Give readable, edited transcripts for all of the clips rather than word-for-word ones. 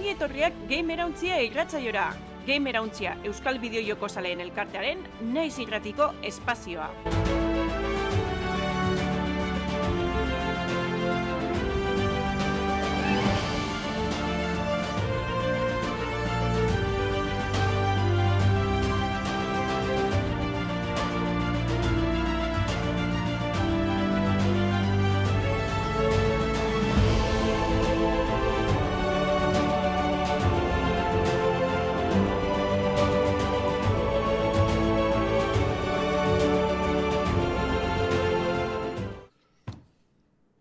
Ongi etorriak Gamerauntzia irratsaiora. Gamerauntzia Euskal Bideojoko Zaleen Elkartearen naiz irratiko espazioa.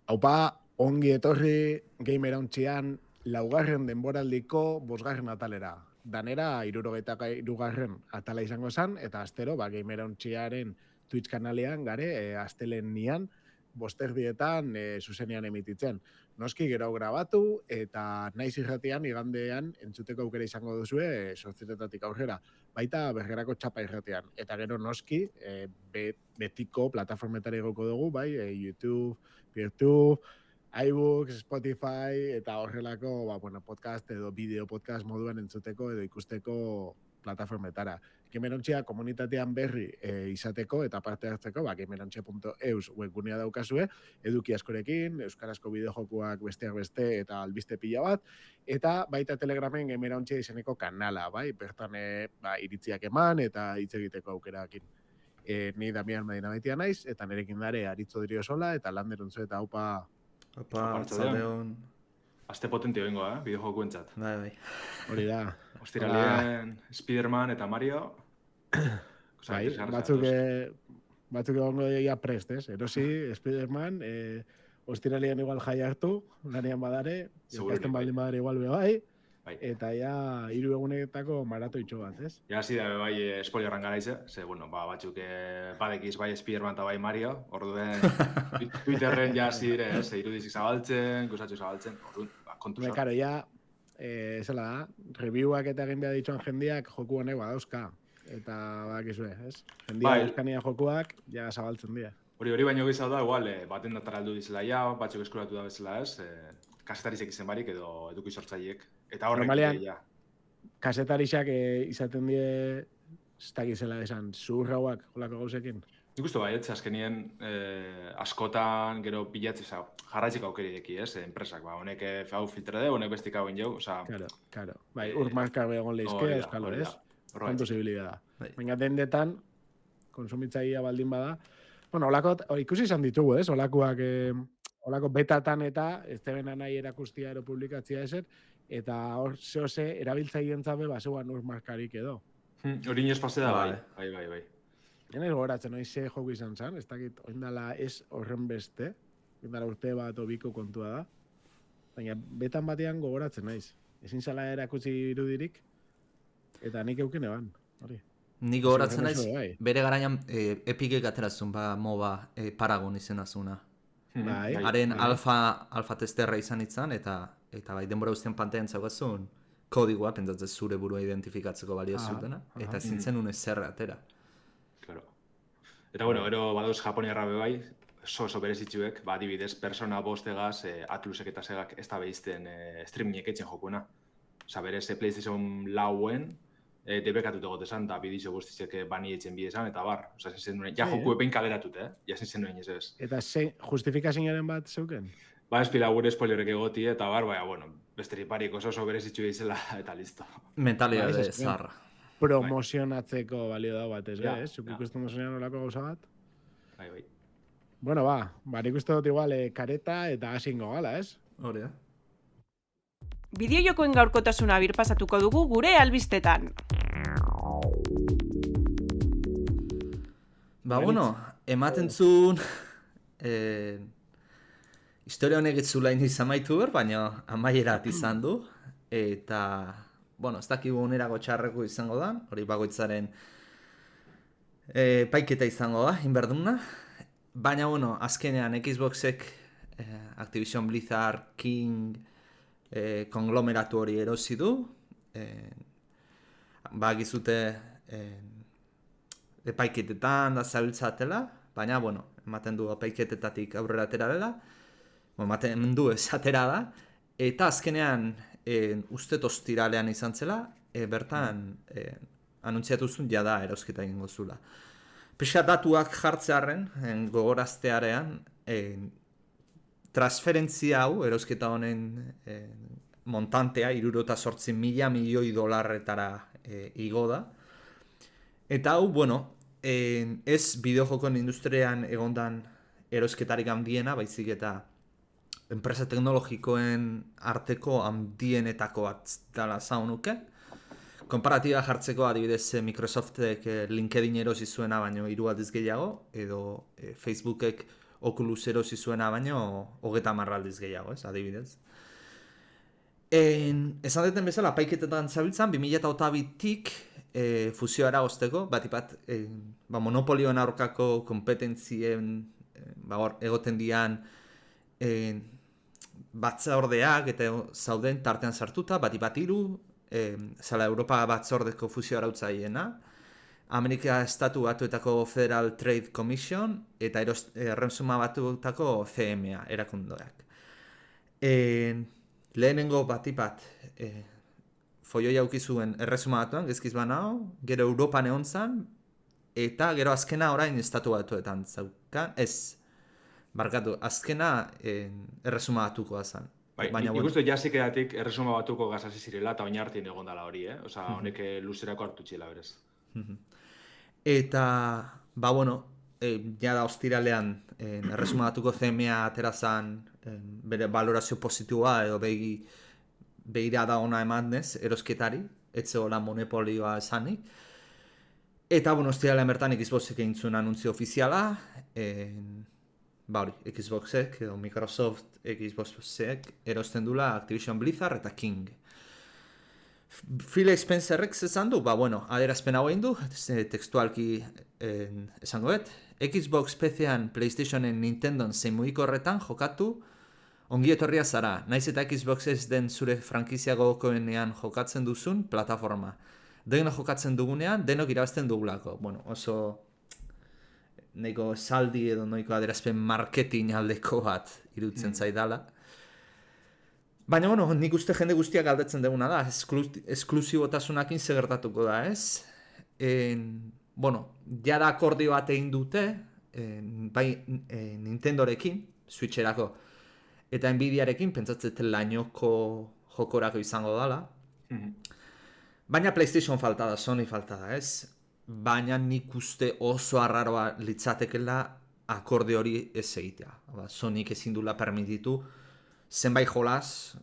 Aupa, ongi etorri Gamerauntzian laugarren denboraldiko bosgarren atalera. Danera 73. atala izango zen, eta astero Gamerauntziaren Twitch kanalean gare astelenian bosterdietan zuzenean emititzen. Noski gero grabatu eta naiz irratian igandean entzuteko aukera izango duzue 8:00 aurrera. Baita bergerako txapa irratian. Eta gero noski betiko plataformetara igoko dugu, bai, YouTube, Peertube, iBooks, Spotify eta horrelako podcast edo bideo podcast moduan entzuteko edo ikusteko plataformetara. Gamerontzia komunitatean berri izateko eta parte hartzeko, gamerontzia.eus webgunea daukazue, eduki askorekin, euskarazko bideojokoak besteak beste eta albiste pila bat, eta baita Telegramen Gamerontzia izeneko kanala, bai, bertan iritziak eman eta hitz egiteko aukerakin. Ni Damian Medina Baitia naiz, eta nerekin dare Aritzo Diriosola, eta Landeruntzu eta Aupa. Opa, Zaldeon. Aste potente bengo, bideojokuentzat. Bai. Hori da. Ostiralean Spiderman eta Mario. Bai, batzuk egongo dira prest, ez? Erosi, Spiderman, ostiralean igual jai hartu, lanean badare, ikasten baldin badare igual bai. Eta ja 3 egunetako maratoitxo bat, ez? Ja, hasi da bai spoilerran garaize, ze batzuk badekiz bai Spiderman eta bai Mario, orduen Twitterren ja hasi dire, ez, irudizik zabaltzen, gozatxo zabaltzen, orduen kontu zor. Karo, ja, zela da, reviewak eta egin behar dituen jendeak joku honek badauzka, eta badakizue, ez? Jendeak euskania jokuak, ja zabaltzen dira. Hori baino gizau da, igual, baten datara aldu dizela ja, batzuk eskuratu da bezala, ez? Kasetarizek izen barik edo eduki sortzaileek. Eta horrek normalean, kasetarizak izaten die, ez dakizela esan, zuhur hauak, holako gauzekin? Nik uste bai, azkenien askotan gero bilatzea, jarraitzeko aukerideki, ez, enpresak, honek hau filtre de, honek bestik hauen jau, oza... Claro. Bai, urmarka egon lehizke, euskalo, ez? Kan posibilidad da. Baina dendetan, konsumitzaia baldin bada, bueno, ikusi izan ditugu, ez? Olako betatan eta ez tegena nahi erakustia ero publikatzia ezer, eta hor zehose erabiltzaileen zabe baseuan urmarkarik edo. Hori inoz pase da, bai. Nena gogoratzen, hori ze joku izan zen, ez dakit, oindala ez horren beste, oindala urte bat obiko kontua da, baina betan batean gogoratzen naiz. Ezin zala erakutsi irudirik, eta nik euken eban, hori. Nik gogoratzen naiz, bere garaian Epikek aterazun, MOBA Paragon izenazuna. Haren alfa testerra izan itzan, eta bai, denbora guztien pantaian zaukazun kodigoa, pentsatzen zure burua identifikatzeko balio zutena, eta zintzen unez zerra atera. Claro. Eta gero badauz Japoniarra bai, oso berezitzuek, adibidez, Persona 5 Atlusek eta Segak ez da behizten streamingek etzen jokuena. Osa, berez, PlayStation 4en, debekatut egotezan, eta bidizo guztizek bani etzen bidezan, eta bar. Osa, zen nuen, ja joku epein kaleratut, ja zen nuen ez. Eta justifikazioaren bat zeuken? Ba, espila gure spoilerek egoti, eta bar, besterik barik oso berezitzu izela, eta listo. Mentalidade zarra. Promozionatzeko balio da bat, ez? Zuk ikusten dozenean olako gauza bat? Bai. Bueno, nik uste dut igual kareta eta asingo gala, ez? Hori da. Bideojokoen gaurkotasuna birpasatuko dugu gure albistetan. Ematen zuen historia honek ez zula inoiz amaitu baina amaierat izan du, eta ez dakigu onerako txarreko izango da, hori bakoitzaren paiketa izango da, inberduna, baina azkenean Xboxek Activision Blizzard King konglomeratu hori erosi du, gizute epaiketetan da zabiltzatela, baina, ematen du epaiketetatik aurrera atera dela, ematen du ez atera da, eta azkenean uste ostiralean izan zela, bertan anuntziatu zuen jada erosketa egingo zula. Pixka datuak jartzearen, gogoraztearean, transferentzia hau, erosketa honen montantea, 68.000 milioi dolarretara igo da. Eta hau, bueno, ez bideojokoen industrian egondan erosketarik handiena, baizik eta enpresa teknologikoen arteko handienetako bat dela zaunuke. Konparatiba jartzeko adibidez Microsoftek LinkedIn erosi zuena baino 3 aldiz gehiago, edo Facebookek Oculus erosi zuena baino 30 aldiz gehiago, ez, adibidez. Esan deten bezala, paiketetan zabiltzan, 2008-tik fusioara osteko, batipat monopolioen aurkako kompetentzien egoten dian batzordeak eta zauden tartean sartuta, batipat 3, zala Europa batzordeko fusio arautzaileena, Amerika Estatu Batuetako Federal Trade Commission eta Erresuma Batuetako CMA erakundoak. Lehenengo batipat foioi aukizuen Erresuma Batuan, gezkiz banao, gero Europan egon zan, eta gero azkena orain Estatu Batuetan zaukan, barkatu, azkena Erresuma Batukoa zan. Baina ikustu jasikedatik Erresuma Batuko gazasi zirela eta oinartien egon dela hori, Osa, honek luzerako hartu txela berez. Eta, jada ostiralean Erresuma Batuko CMA aterazan bere valorazio positiboa edo begirada ona emanez erosketari, etzeola monopolioa esanik. Eta, ostiralean bertan Xboxek egin zuen anuntzio ofiziala, Xboxek edo Microsoft Xboxek erosten dula Activision Blizzard eta King. Phil Spencerrek esan du, adierazpen hau egin du, tekstualki esango dut. Xbox PC-an, PlayStationen, Nintendon zein mugikorretan jokatu ongi etorria zara, naiz eta Xbox ez den zure frankizia gogokoenean jokatzen duzun plataforma. Denok jokatzen dugunean, denok irabazten dugulako. Oso nahiko saldi edo nahiko adierazpen marketing aldeko bat iruditzen zaidala. Baina, nik uste jende guztiak galdetzen duguna da, esklusibotasunakin segertatuko da, ez? Jada akordio bat egin dute, bai Nintendorekin, Switcherako, eta Nvidiarekin, pentsatzeten lainoko jokorako izango dela. Baina PlayStation falta da, Sony falta da, ez? Baina nik uste oso arraroa litzatekela akorde hori ez egitea. Sonyk ezin dula permititu zenbait jolas,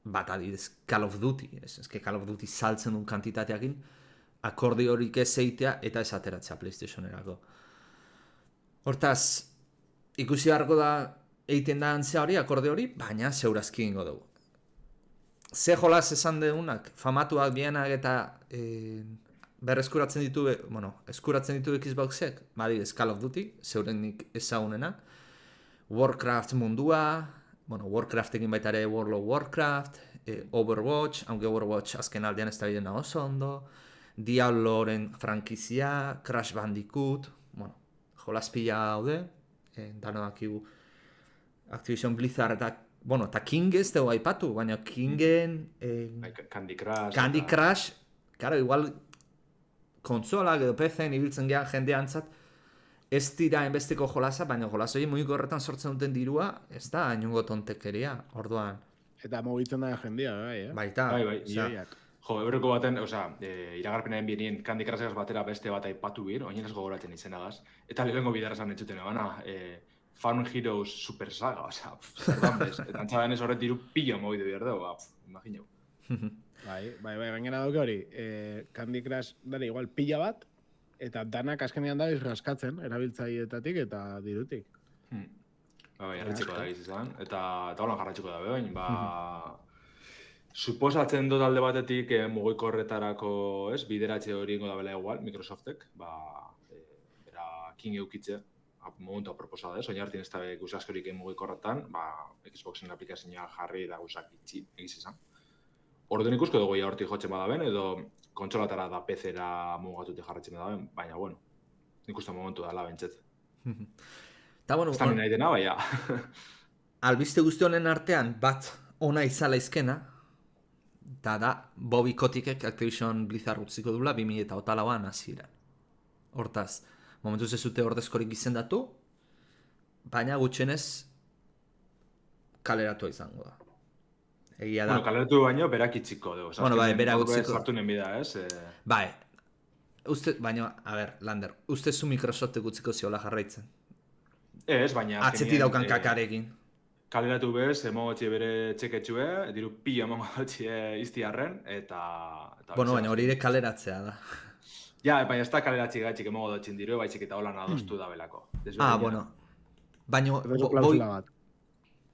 bat adibidez Call of Duty, Call of Duty saltzen duen kantitateakin, akorde horik ez egitea eta ez ateratzea PlayStationerako. Hortaz, ikusi beharko da egiten da antzea hori, akorde hori, baina zeurazki egingo dugu. Ze jolas esan degunak, famatuak bienak eta berreskuratzen ditu, eskuratzen ditu Xboxek, adibidez Call of Duty, zeurenik ezagunena, Warcraft mundua, Warcraftekin baita ere World of Warcraft, Overwatch, aunque Overwatch azken aldean ez da bidena oso ondo, Diabloren frankizia, Crash Bandicoot, jolas pila haude, dano dakigu Activision Blizzard eta King ez dugu aipatu, baina Kingen Candy Crush, claro, igual kontsolak edo PC-en ibiltzen gehan jendeantzat, ez dira enbesteko jolasa, baina jolas hori mugiko horretan sortzen duten dirua, ez da inungo tontekeria, orduan. Eta mugitzen da jendea, bai, Baita. Bai. Eureko baten, iragarpenaren birien Candy Crushegaz batera beste bat aipatu bir, oinenaz gogoratzen izenagaz. Eta lehenko bidarrazan entzuten egana, Farm Heroes Super Saga, zerdan bez. Eta antzadan ez horret diru pilo mogidu behar dugu, imagineu. Bai, gainera dauke hori, Candy Crush dara igual pila bat, eta danak azkenean da raskatzen, erabiltzaileetatik eta dirutik. Jarritzeko da izan, eta holan jarratzeko da behin, suposatzen dut alde batetik mugikorretarako bideratze hori ingo da bela igual, Microsoftek, bera King eukitze, momentu aproposada, oinartien ez da guz askorik mugikorretan, Xboxen aplikazioa jarri da guzak egiz izan. Orduan ikusko dugu ja hortik jotzen badaben, edo kontsolatara da PC-era mugatutik jarratzen badaben, baina, nik uste momentu da labentzet. Ez da nahi dena, baina. Albiste guzti honen artean, bat ona izala izkena, eta da Bobby Kotickek Activision Blizzard utziko dula 2008an hasieran. Hortaz, momentuz ez dute ordezkorik izendatu, baina gutxienez kaleratua izango da. Egia da. Bueno, kaleratu baino, berak itziko dugu. Bueno, bai, berak utziko. Sartu nien bida, ez? Bai, baina, a ber, Lander, uste zu Microsoftek utziko ziola jarraitzen? Ez, baina... Atzeti daukan kakarekin. Kaleratu bez, emogotxie bere txeketxue, diru pila emogotxie iztiarren, eta... Bueno, baina hori ere kaleratzea da. Ja, baina ez da kaleratzi gaitxik emogotxin diru, baitxik eta holan adostu da belako. Bueno. Baina...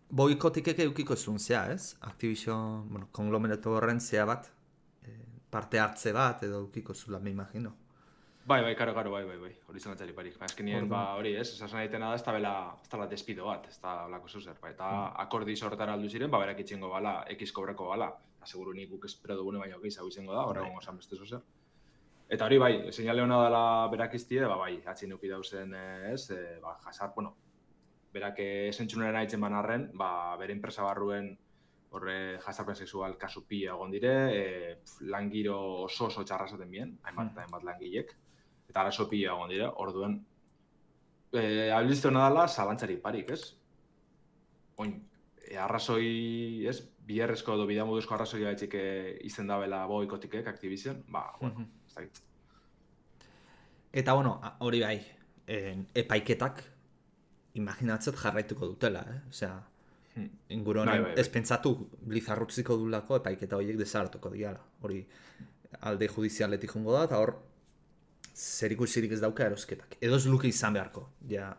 Bobby Kotickek eukiko zuen zea, ez? Activision, bueno, konglomeratu horren zea bat, parte hartze bat, edo eukiko zula, me imagino. Bai, karo, bai. Hori zanatxari parik. Azkenien, hori ez, esasen egiten da, ez da la despido bat, ez da lako zuzer. Eta akordi sortara aldu ziren, berak itxengo bala, X kobreko bala. Seguru nik guk espero dugune baina gehiago izango da, horregon gozan beste zuzer. Eta hori bai, seinale hona dela berak iztie, bai, atxin euki dauzen ez, jasar, bueno, berak esentxunaren haitzen banarren, bere enpresa barruen horre jasarpen sexual kasu pila egon dire, langiro oso txarra zaten bien, hainbat langilek, eta arazo pila egon dire, orduen, abilizte hona dela, zalantzari parik, ez? Oin, arrazoi, ez, biherrezko edo bidamuduzko arrazoi gaitxik izen dabela Bobby Kotickek Activision, bueno, ez da gitz. Eta, bueno, hori bai, epaiketak, imaginatzet jarraituko dutela, Osea, inguru honen ez pentsatu Blizzard utziko dulako epaiketa horiek desartuko diala. Hori alde judizialetik jongo da, eta hor zerikusirik ez dauka erosketak. Edo ez luke izan beharko, ja,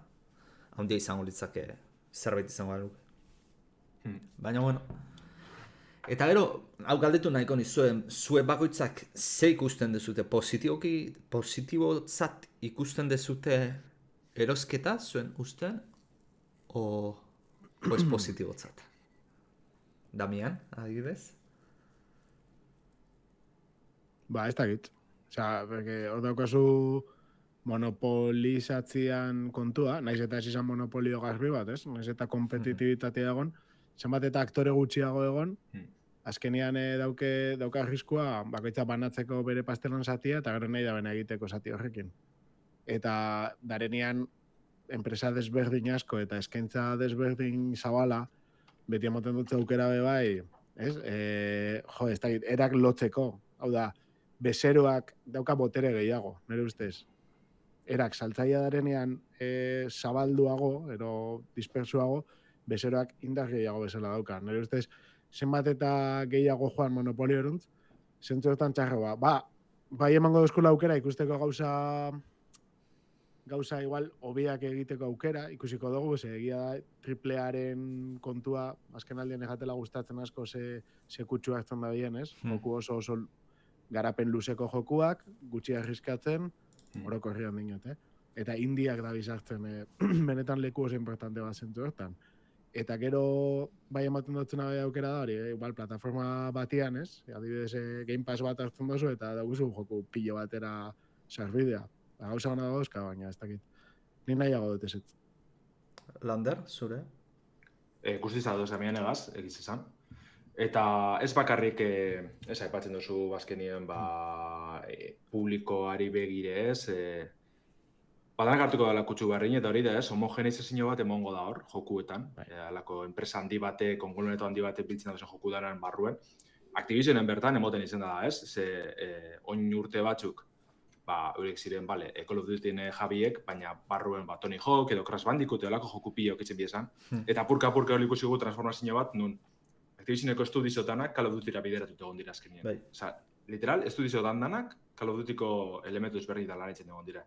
handia izango litzake zerbait izango da luke. Baina, bueno, eta gero, hau galdetu nahiko nizuen, zue bakoitzak ze ikusten dezute, positibotzat ikusten dezute erosketa zuen usten, o ez positibotzat? Damian, adibidez? Ez dakit. Osea, hor daukazu monopolizatzean kontua, naiz eta ez izan monopolio garbi bat, ez? Naiz eta kompetitibitatea egon, zenbat eta aktore gutxiago egon, azkenean dauka arriskua bakoitza banatzeko bere pastelan zatia, eta gero nahi da bena egiteko zati horrekin. Eta darenean enpresa desberdin asko eta eskaintza desberdin zabala, beti emoten dut aukera bai, ez? Ez da, erak lotzeko. Hau da, bezeroak dauka botere gehiago, nire ustez. Erak saltzaia darenean zabalduago, ero dispersuago, bezeroak indar gehiago bezala dauka. Nire ustez, zenbat eta gehiago joan monopolio eruntz, zentzu hortan txarroa. Bai emango duzkula aukera ikusteko gauza igual hobiak egiteko aukera, ikusiko dugu, egia da triplearen kontua, azken aldean egatela gustatzen asko ze kutsu hartzen da bien, ez? Joku oso garapen luzeko jokuak, gutxi arriskatzen, orokorrian dinot, Eta indiak da bizartzen, benetan leku oso importante bat zentu hortan. Eta gero, bai ematen dutzena bai aukera da hori, igual plataforma batian, ez? Adibidez, Game Pass bat hartzen duzu, eta daguzu joku pilo batera sarbidea. Gauza gana dauzka, baina ez dakit. Ni nahiago dut ezetz. Lander, zure? Guztiz adoz damian egaz, egiz esan. Eta ez bakarrik, ez aipatzen duzu bazkenien, publikoari begire ez, badanak hartuko dela kutsu barrin, eta hori da ez, homogeneizazio bat emongo da hor, jokuetan. Alako enpresa handi bate, konglomeratu handi bate biltzen da joku daren barruen. Activisionen bertan emoten izan da ez, oin urte batzuk, eurek ziren, Call of Duty jabiek, baina barruen Tony Hawk edo Crash Bandicoot edo joku pilo kitzen biezan. Eta purka hori ikusi gu transformazio bat, nun Activisioneko estudiotanak Call of Dutyra bideratuta egon dira azkenien. Literal, estudioetan danak Call of Dutyko elementu ezberdin da lanitzen egon dira.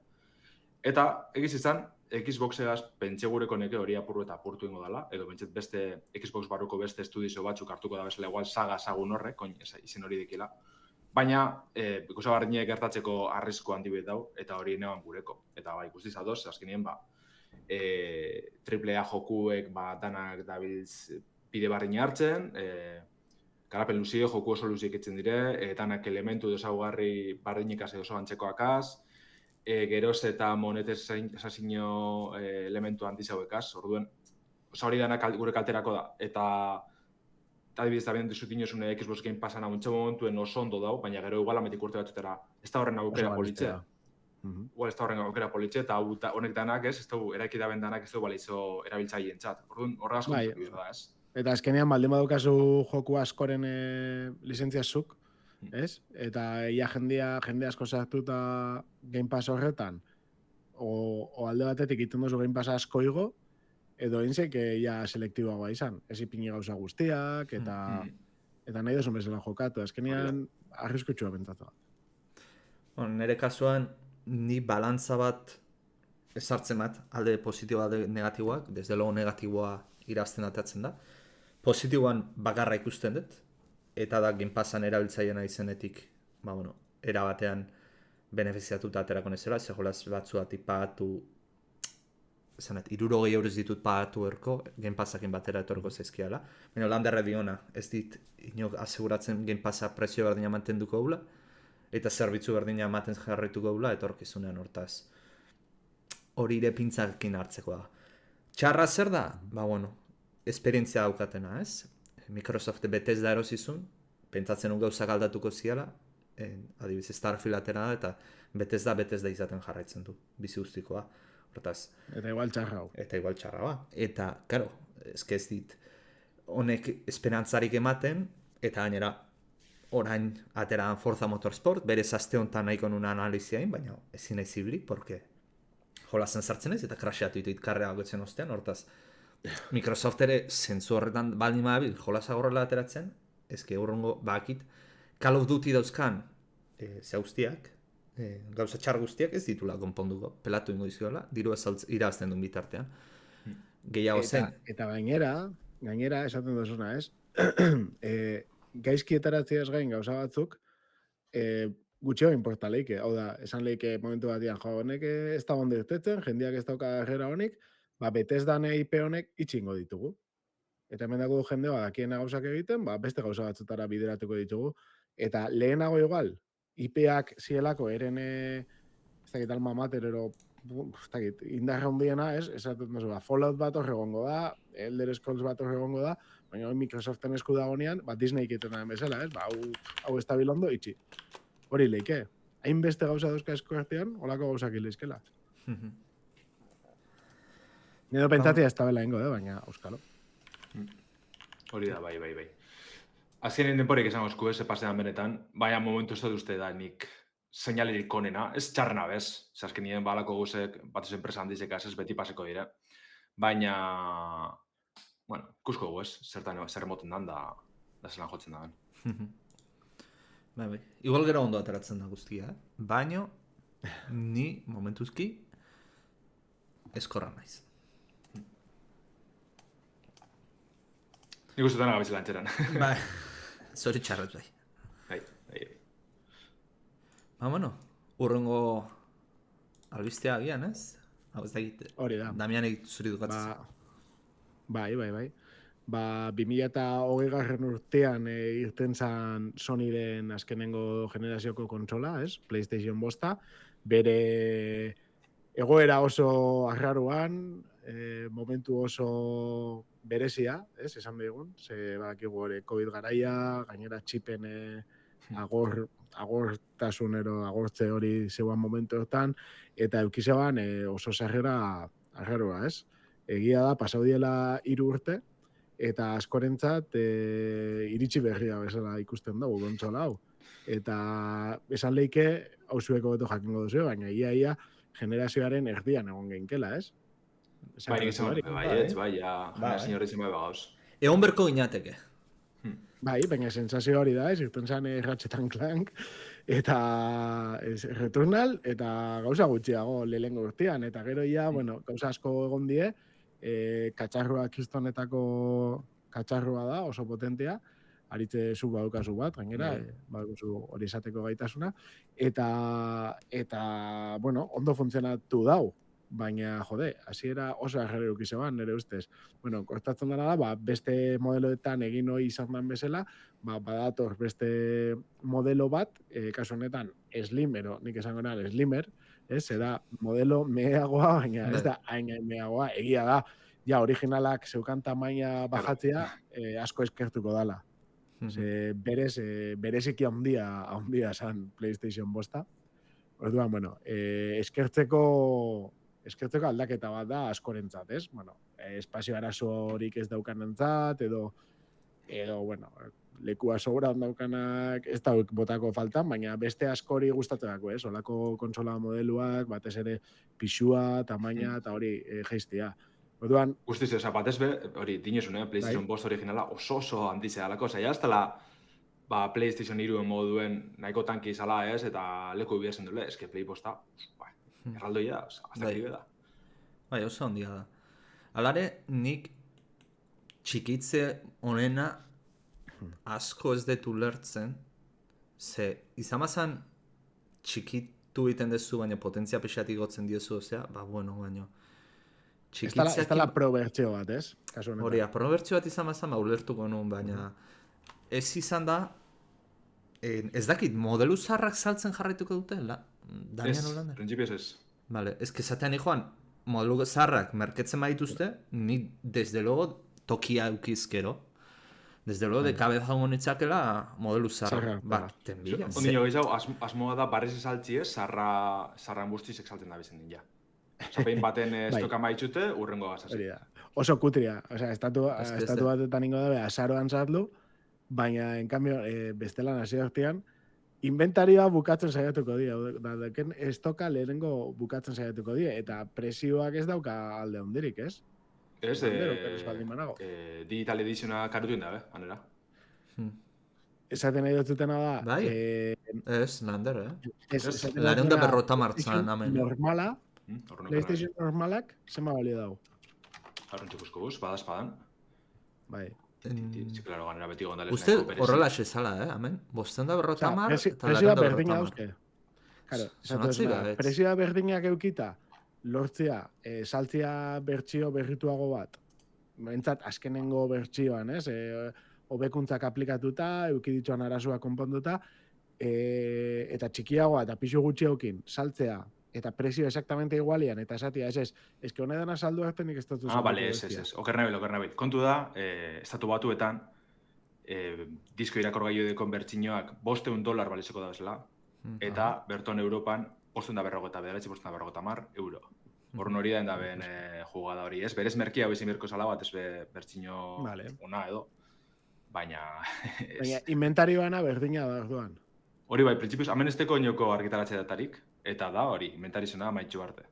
Eta, egiz izan, Xboxegaz pentsa gureko neke hori apurru eta apurtu ingo dela, edo pentsat beste Xbox barruko beste estudio batzuk hartuko da bezala igual sagun horrek, izen hori dikila. Baina, ikusabarriak gertatzeko arrisko handi bet dau, eta hori neoan gureko. Eta ikustiz adoz, azkenien, AAA jokuek danak dabiltz bide barriña hartzen, garapen luzio, joku oso luziek etzen dire, danak elementu dozaugarri barriñikaz edo oso antzekoakaz, geroz eta monetizazio elementu handi zauekaz, orduen, hori danak gure kalterako da. Eta adibidez, da bendu zut inosune Xbox Game Passan hauntxe momentuen oso ondo dau, baina gero igual ametik urte batutera, ez da horren aukera politxe. Igual ez da horren aukera politxe, eta honek danak ez du, eraiki da bendanak ez du balizo erabiltzaien txat. Orduan, horre asko da, ez? Eta azkenean, baldin badukazu joku askoren lizentziazuk, ez? Eta ia jende asko sartuta Game Pass horretan, o alde batetik iten duzu Game Pass asko igo, edo inzek ia selektiboagoa izan. Ez ipini gauza guztiak, eta nahi duzun bezala jokatu. Azkenean, arriskutxua bentzatu. Nire kasuan, ni balantza bat ezartzen bat, alde positiboa, alde negatiboak, desde logo negatiboa irazten atatzen da. Positiboan bakarra ikusten dut, eta da Game Passan erabiltzaiena izenetik, era batean benefiziatuta aterako nezela, zeholaz batzuatik pagatu, 60 € ditut pagatu erko, Game Passakin batera etorko zaizkiala. Baina landerre diona, ez dit inok aseguratzen Game Passa prezio berdina mantenduko gula, eta zerbitzu berdina ematen jarraituko gula, etorkizunean hortaz. Hori ere pintzakin hartzeko da. Txarra zer da? Esperientzia daukatena, ez? Microsoft Bethesda erosizun, pentsatzen gauzak aldatuko ziala, adibidez Starfield atera da, eta Bethesda izaten jarraitzen du, bizi guztikoa. Hortaz. Eta igual txarra. Eta, karo, ez dit, honek esperantzarik ematen, eta gainera, orain ateraan Forza Motorsport, berez aste honetan nahiko nun analiziain, baina ezin nahi zibli, porque jolazen sartzen ez, eta crasheatu ditut karrea gotzen ostean, hortaz, Microsoft ere zentzu horretan baldin badabil jolasa horrela ateratzen, ezke urrungo bakit, Call of Duty dauzkan guztiak, gauza txar guztiak ez ditula konponduko, pelatu ingo dizuela, diru irazten duen bitartean. Gehiago zen. Eta gainera esaten duzuna, ez? Gaizkietaratziaz gain gauza batzuk, gutxio importa leike. Hau da, esan leike momentu batian, honek ez da ondo irtetzen, jendeak ez dauka herrera honik, Bethesdan IP honek itxingo ditugu. Eta hemen dago jende badakiena gauzak egiten, beste gauza batzutara bideratuko ditugu. Eta lehenago igual, IP-ak zielako eren, ez dakit alma mater, ez dakit, indarra hundiena, esaten duzu, Fallout bat horregongo da, Elder Scrolls bat horregongo da, baina Microsoften esku dagonean, Disney egiten da bezala, hau estabil ondo, itxi. Hori leike. Hainbeste gauza dauzka esku artean, holako gauzak ileizkela. Nido pentsatzea ez da bela ingo, baina auskalo. Hori da, bai. Azkenean denporik esango esku ez, pasean benetan, baina momentu ez dut uste da nik seinalerik onena, ez txarrena bez, azkenien balako guzek, batuz enpresa handizek ez beti paseko dira, baina, ikusko gu ez, zer emoten dan da zelan jotzen da. Bai. Igual gero ondo ateratzen da guztia, baina ni momentuzki eskorra naiz. Nik ustetan agabizela antxeran. Bai, zori txarret bai. Bai. Urrengo albistea agian, ez? Hau ez da egite. Hori da. Damianek zuri dukatzen. Bai. 2020 urtean irten zan Sonyren azkenengo generazioko kontsola, ez? PlayStation 5, bere egoera oso arraruan, momentu oso berezia, ez? Esan begun, ze badakigu hori COVID garaia, gainera txipen agortze hori zeuan momentuetan, eta eukizeban oso sarrera arrarua, ez? Egia da, pasau diela 3 urte, eta askorentzat iritsi berria bezala ikusten dugu kontsola hau. Eta esan leike, hau zueko beto jakingo duzu, baina ia generazioaren erdian egon geinkela, ez? Bai, generazio horretzen bai bagauz. Egon berko ginateke. Bai, baina sensazio hori da, ez? Irten zan Ratchet & Clank, eta Returnal, eta gauza gutxiago lehengo urtean, eta gero gauza asko egon die, katxarrua kristonetako katxarrua da, oso potentea, aritze zu badukazu bat, gainera, badukazu hori izateko gaitasuna, eta ondo funtzionatu dau, baina, hasiera oso arrero ukizeban, nire ustez. Kortatzen dara da, beste modeloetan egin hori izan den bezala, badator beste modelo bat, kasu honetan, slimero, nik esango nara, slimer, zera modelo meheagoa, baina ez da hain meheagoa, egia da, originalak zeukan tamaina bajatzea, asko eskertuko dala. bereziki handia zan PlayStation bosta. Orduan, bueno, eskertzeko aldaketa bat da askorentzat, ez? Bueno, espazio arazorik ez daukanentzat, edo bueno, lekua sobran daukanak ez da botako faltan, baina beste askori gustatzeko, ez? Olako kontsola modeluak, batez ere pixua, tamaina, eta hori geiztia. Orduan... Guztiz, batez hori, dinezun, PlayStation 5 originala oso handizea alako, zaila ez dela PlayStation 3 moduen nahiko tanki izala, ez? Eta leku biazen dule, eske Play posta, erraldoia, hasta kribe da. Bai, oso handia da. Alare, nik txikitze honena asko ez detu lertzen, ze izamazan txikitu egiten dezu, baina potentzia pixatik gotzen diozu, ozea, bueno, baino. Ez da la pro-bertzio bat, ez? Hori, pro-bertzio bat izamazan, ulertuko nuen, baina ez izan da, ez dakit, modelu zarrak saltzen jarraituko dute, Daniel Olander? Ez, printzipioz ez. Vale, ez que zatean joan, modelu zarrak merketzen baituzte, ni desde luego tokia eukizkero. Desde luego, de cabeza honitzakela modelu zarra. Tenbila. Ondino gehiago, asmoa da barrez esaltziez, zarran guztiz exalten da bizen din, ja. Zapein baten estoka maitxute, urrengo gazaz. Oso kutria. Osea, estatu batetan ingo dabe, azaroan zatlu, baina, en cambio, bestela nazio artean, inventarioa bukatzen saiatuko dira. Deken estoka lehenengo bukatzen saiatuko dira. Eta presioak ez dauka alde hondirik, ez? Ez, digital edisiona karutuen dabe, anera. Esaten nahi dututena da... Bai, ez, Lander, Lareunda berrota martzan, amen. Normala, PlayStation normalak, zema balio dago. Arruntxukusko guz, badazpadan. Bai. Claro, ganera beti gondales. Uste horrela xezala, amen? Bosteunda berrota mar, eta Lareunda berrota mar. Claro, presioa berdinak eukita, lortzea, saltzea bertsio berrituago bat. Bentsat, azkenengo bertsioan, ez? Hobekuntzak aplikatuta, eukiditzuan arazoa konponduta, eta txikiagoa eta pixu gutxiokin saltzea, eta presio exactamente igualian, eta esatia, ez, que hona dena saldu arte nik ez dut zuzen. Bale, ez. Okernabil. Kontu da, estatu batuetan, disko irakorgailu dekon bertxinoak $500 balizeko da bezala, eta berton Europan, €550 Horren hori da endaben jugada hori, ez? Berez merkia hau izin berko zala bat, ez bertxino ona edo. Baina... Inventarioana berdina da orduan. Hori bai, printzipioz, hemen esteko inoko argitaratze datarik, eta da hori, inventarizona maitxu arte.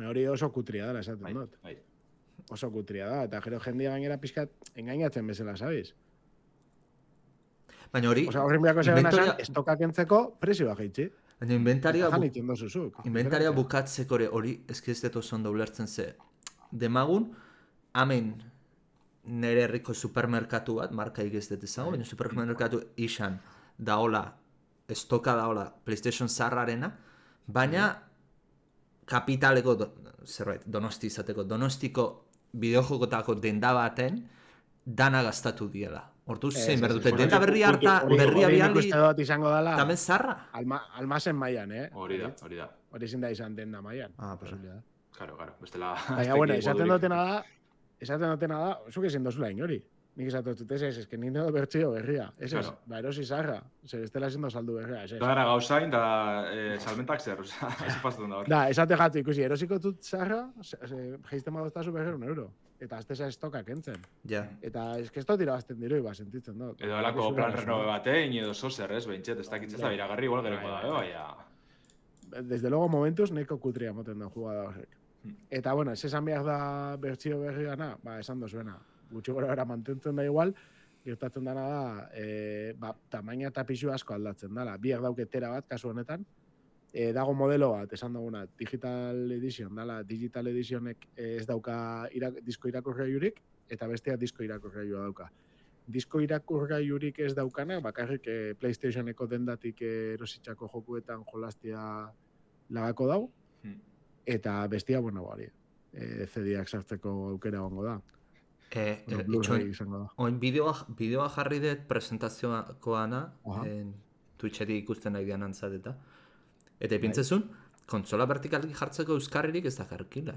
Hori oso kutria dela esaten dut. Oso kutria da, eta gero jendia gainera pixkat engainatzen bezala, sabiz? Baina hori... Horren biako zegoen esan, estokak entzeko presioa geitzi. Baina inventaria bukatzeko hori ezkiestetu zondo ulertzen ze. Demagun, hemen nire herriko supermerkatu bat, marka egiztet izango, baina supermerkatu izan daola, estoka daola PlayStation zarrarena, baina kapitaleko zerbait, Donosti izateko, Donostiko bideojokotako denda baten dana gastatu diela. Hortu zein berdute, denda berria biali, tamen zarra? Almazen maian, Hori da. Hori ezin da izan denda maian. Posibilidad. Claro, bestela... Baina, bueno, esaten dutena da, zuk ezin dozula inori. Nik esaten dut, ez, que nintendo bertxio berria. Ez, erosi zarra. Bestela ezin dozaldu berria, ez. Da gara gauzain, da salmentak zer, ez pasatun da hori. Da, esate jatu ikusi, erosiko dut zarra, geizten badoztazu berrer €1. Eta azteza estokak entzen. Eta ez dira bazten diroi, sentitzen dut. Edo alako plan renobe batein, edo zozer, ez, behintxet, ez dakitzen da, biragarri igual gereko da, baina... Desde luego momentuz, neko kutria moten da jugada horrek. Eta, bueno, ez esan behar da bertxio berri gana, esan dozuena. Gutxi gora bera mantentzen da igual, gertatzen dana da, tamaina eta pixu asko aldatzen dela. Biak dauketera bat, kasu honetan, dago modelo bat, esan duguna, digital edition, dala, digital editionek ez dauka disko irakurgailurik, eta bestea disko irakurgailua dauka. Disko irakurgailurik ez daukana, bakarrik PlayStationeko dendatik erositzako jokuetan jolastia lagako dau, eta bestea, bueno, bari, CD-ak sartzeko aukera gongo da. Oin bideoa jarri dut presentazioakoana, Twitchetik ikusten nahi dian antzateta. Eta ipintzezun, kontsola vertikalki jartzeko euskarririk ez da karkila.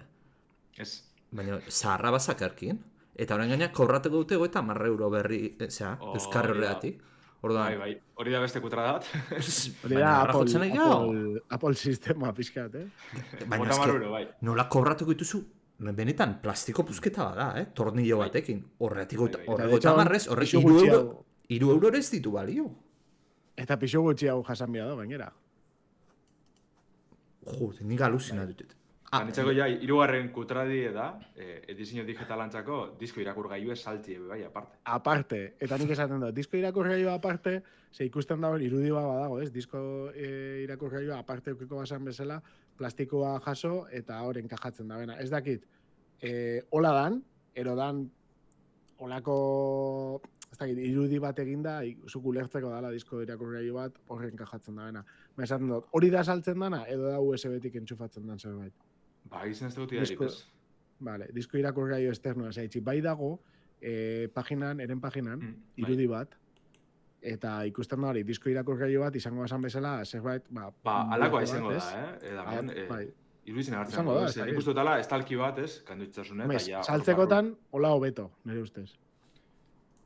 Ez. Baina, zaharra bazakarkin. Eta orain gainak kobratuko dute eta €10 berri, Euskal Herriatik. Bai, hori da beste kutra dat. Hori da Apple sistema pixkat, Baina eske, nola kobratuko dituzu? Benetan, plastiko puzketa bada, tornillo batekin. Horretik marrez, horrek €3 ez ditu balio. Eta pixo gutxi hau jasan bia da, bainera. Nik alusina dut. Nitzako ja, 3. kutradi da, edizio digitalantzako disko irakurgailu saltzi bai, aparte. Aparte, eta nik esaten dut, disko irakurgailu aparte, ze ikusten dagoen irudi badago, disko irakurgailu aparte eukiko basan bezala, plastikoa jaso eta hor enkajatzen da bena. Ez dakit, hola dan, ero dan, holako, ez dakit, irudi bat eginda, zuk ulertzeko dala disko irakurgailu bat, horren enkajatzen da bena. Esaten dut, hori da saltzen dana, edo da USB-tik entxufatzen dan zerbait. Ba, izan ez dut idarik, ez? Vale, disko irakurgailu esternoa zaitzi. Bai dago, eren paginan, irudi bat, eta ikusten da hori, disko irakurgailu bat izango basan bezala, zerbait, alakoa izango da, iruditzen hartzen. Nik uste dutala, estalki bat, ez? Kanduitzasunet. Saltzekotan, hola hobeto, nire ustez.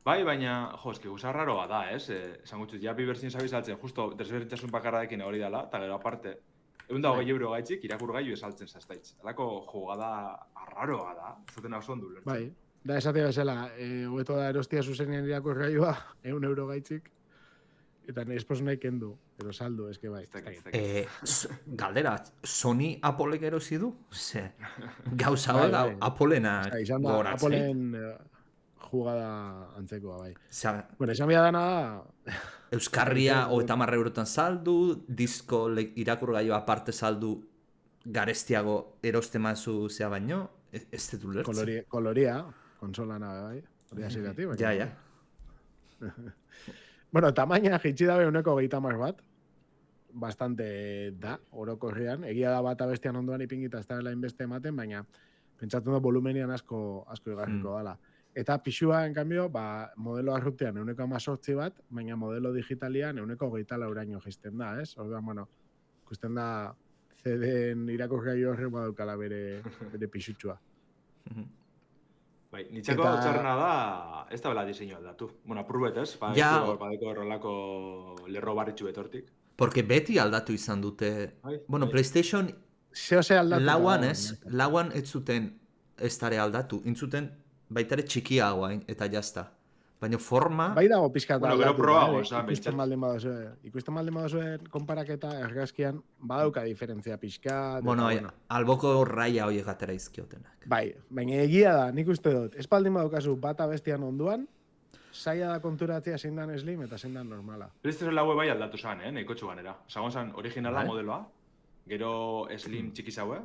Bai, baina, eski guza raroa da, ez? Esan gutxut, ja bi berzin zabiz saltzen, justo desberdintasun bakarradekin hori dela, eta gero aparte, €120 gaitzik irakurgailu esaltzen zaztaitz. Alako jugada arraroa da, ez duten oso ondu lertzen. Bai, da esatea bezala, hobeto da erostia zuzenean irakurgailua, €1 gaitzik, eta espoz nahi kendu, pero saldu, eske bai. Galdera, Sony Applek erosi du? Gauza bada, Applena goratzen. Appleen jugada antzekoa, bai. Bueno, esan bida dana da... Euskarria €30 saldu, disko irakurgailu aparte saldu garestiago eroste mazu zea baino, ez dut ulertzen. Koloria, konsolana, bai. Hori asirati, bai. Ja. Bueno, tamaina jitsi dabe 1,30 bat. Bastante da, orokorrean. Egia da bat abestian ondoan ipingita ez da bela inbeste ematen, baina pentsatzen dut volumenian asko igarriko dala. Eta pixua, en cambio, modelo arruptean 1,18 bat, baina modelo digitalian 1,24 jisten da, ez? Orduan, bueno, ikusten da CD-en irakurgailu horrek badaukala bere pixutxua. Bai, nitzeko txarrena da, ez da bela diseinu aldatu. Bueno, apurruet, ez? Badeko errolako lerro barritxu betortik. Porque beti aldatu izan dute... Bueno, PlayStation... Lauan ez zuten ez dare aldatu. Intzuten baitare txikiagoa eta jazta. Baina forma... Bai dago pixkat aldatu. Bueno, gero probago, ikusten maldin badazuen konparaketa ergazkian badauka diferentzia pixkat. Bueno, alboko raia horiek atera izkiotenak. Bai, baina egia da, nik uste dut, ez baldin badaukazu bat abestian onduan, zaila da konturatzea zein dan slim eta zein dan normala. PlayStation laue bai aldatu zan, nahiko txuganera. Zagon zan originala modeloa, gero slim txiki zaue,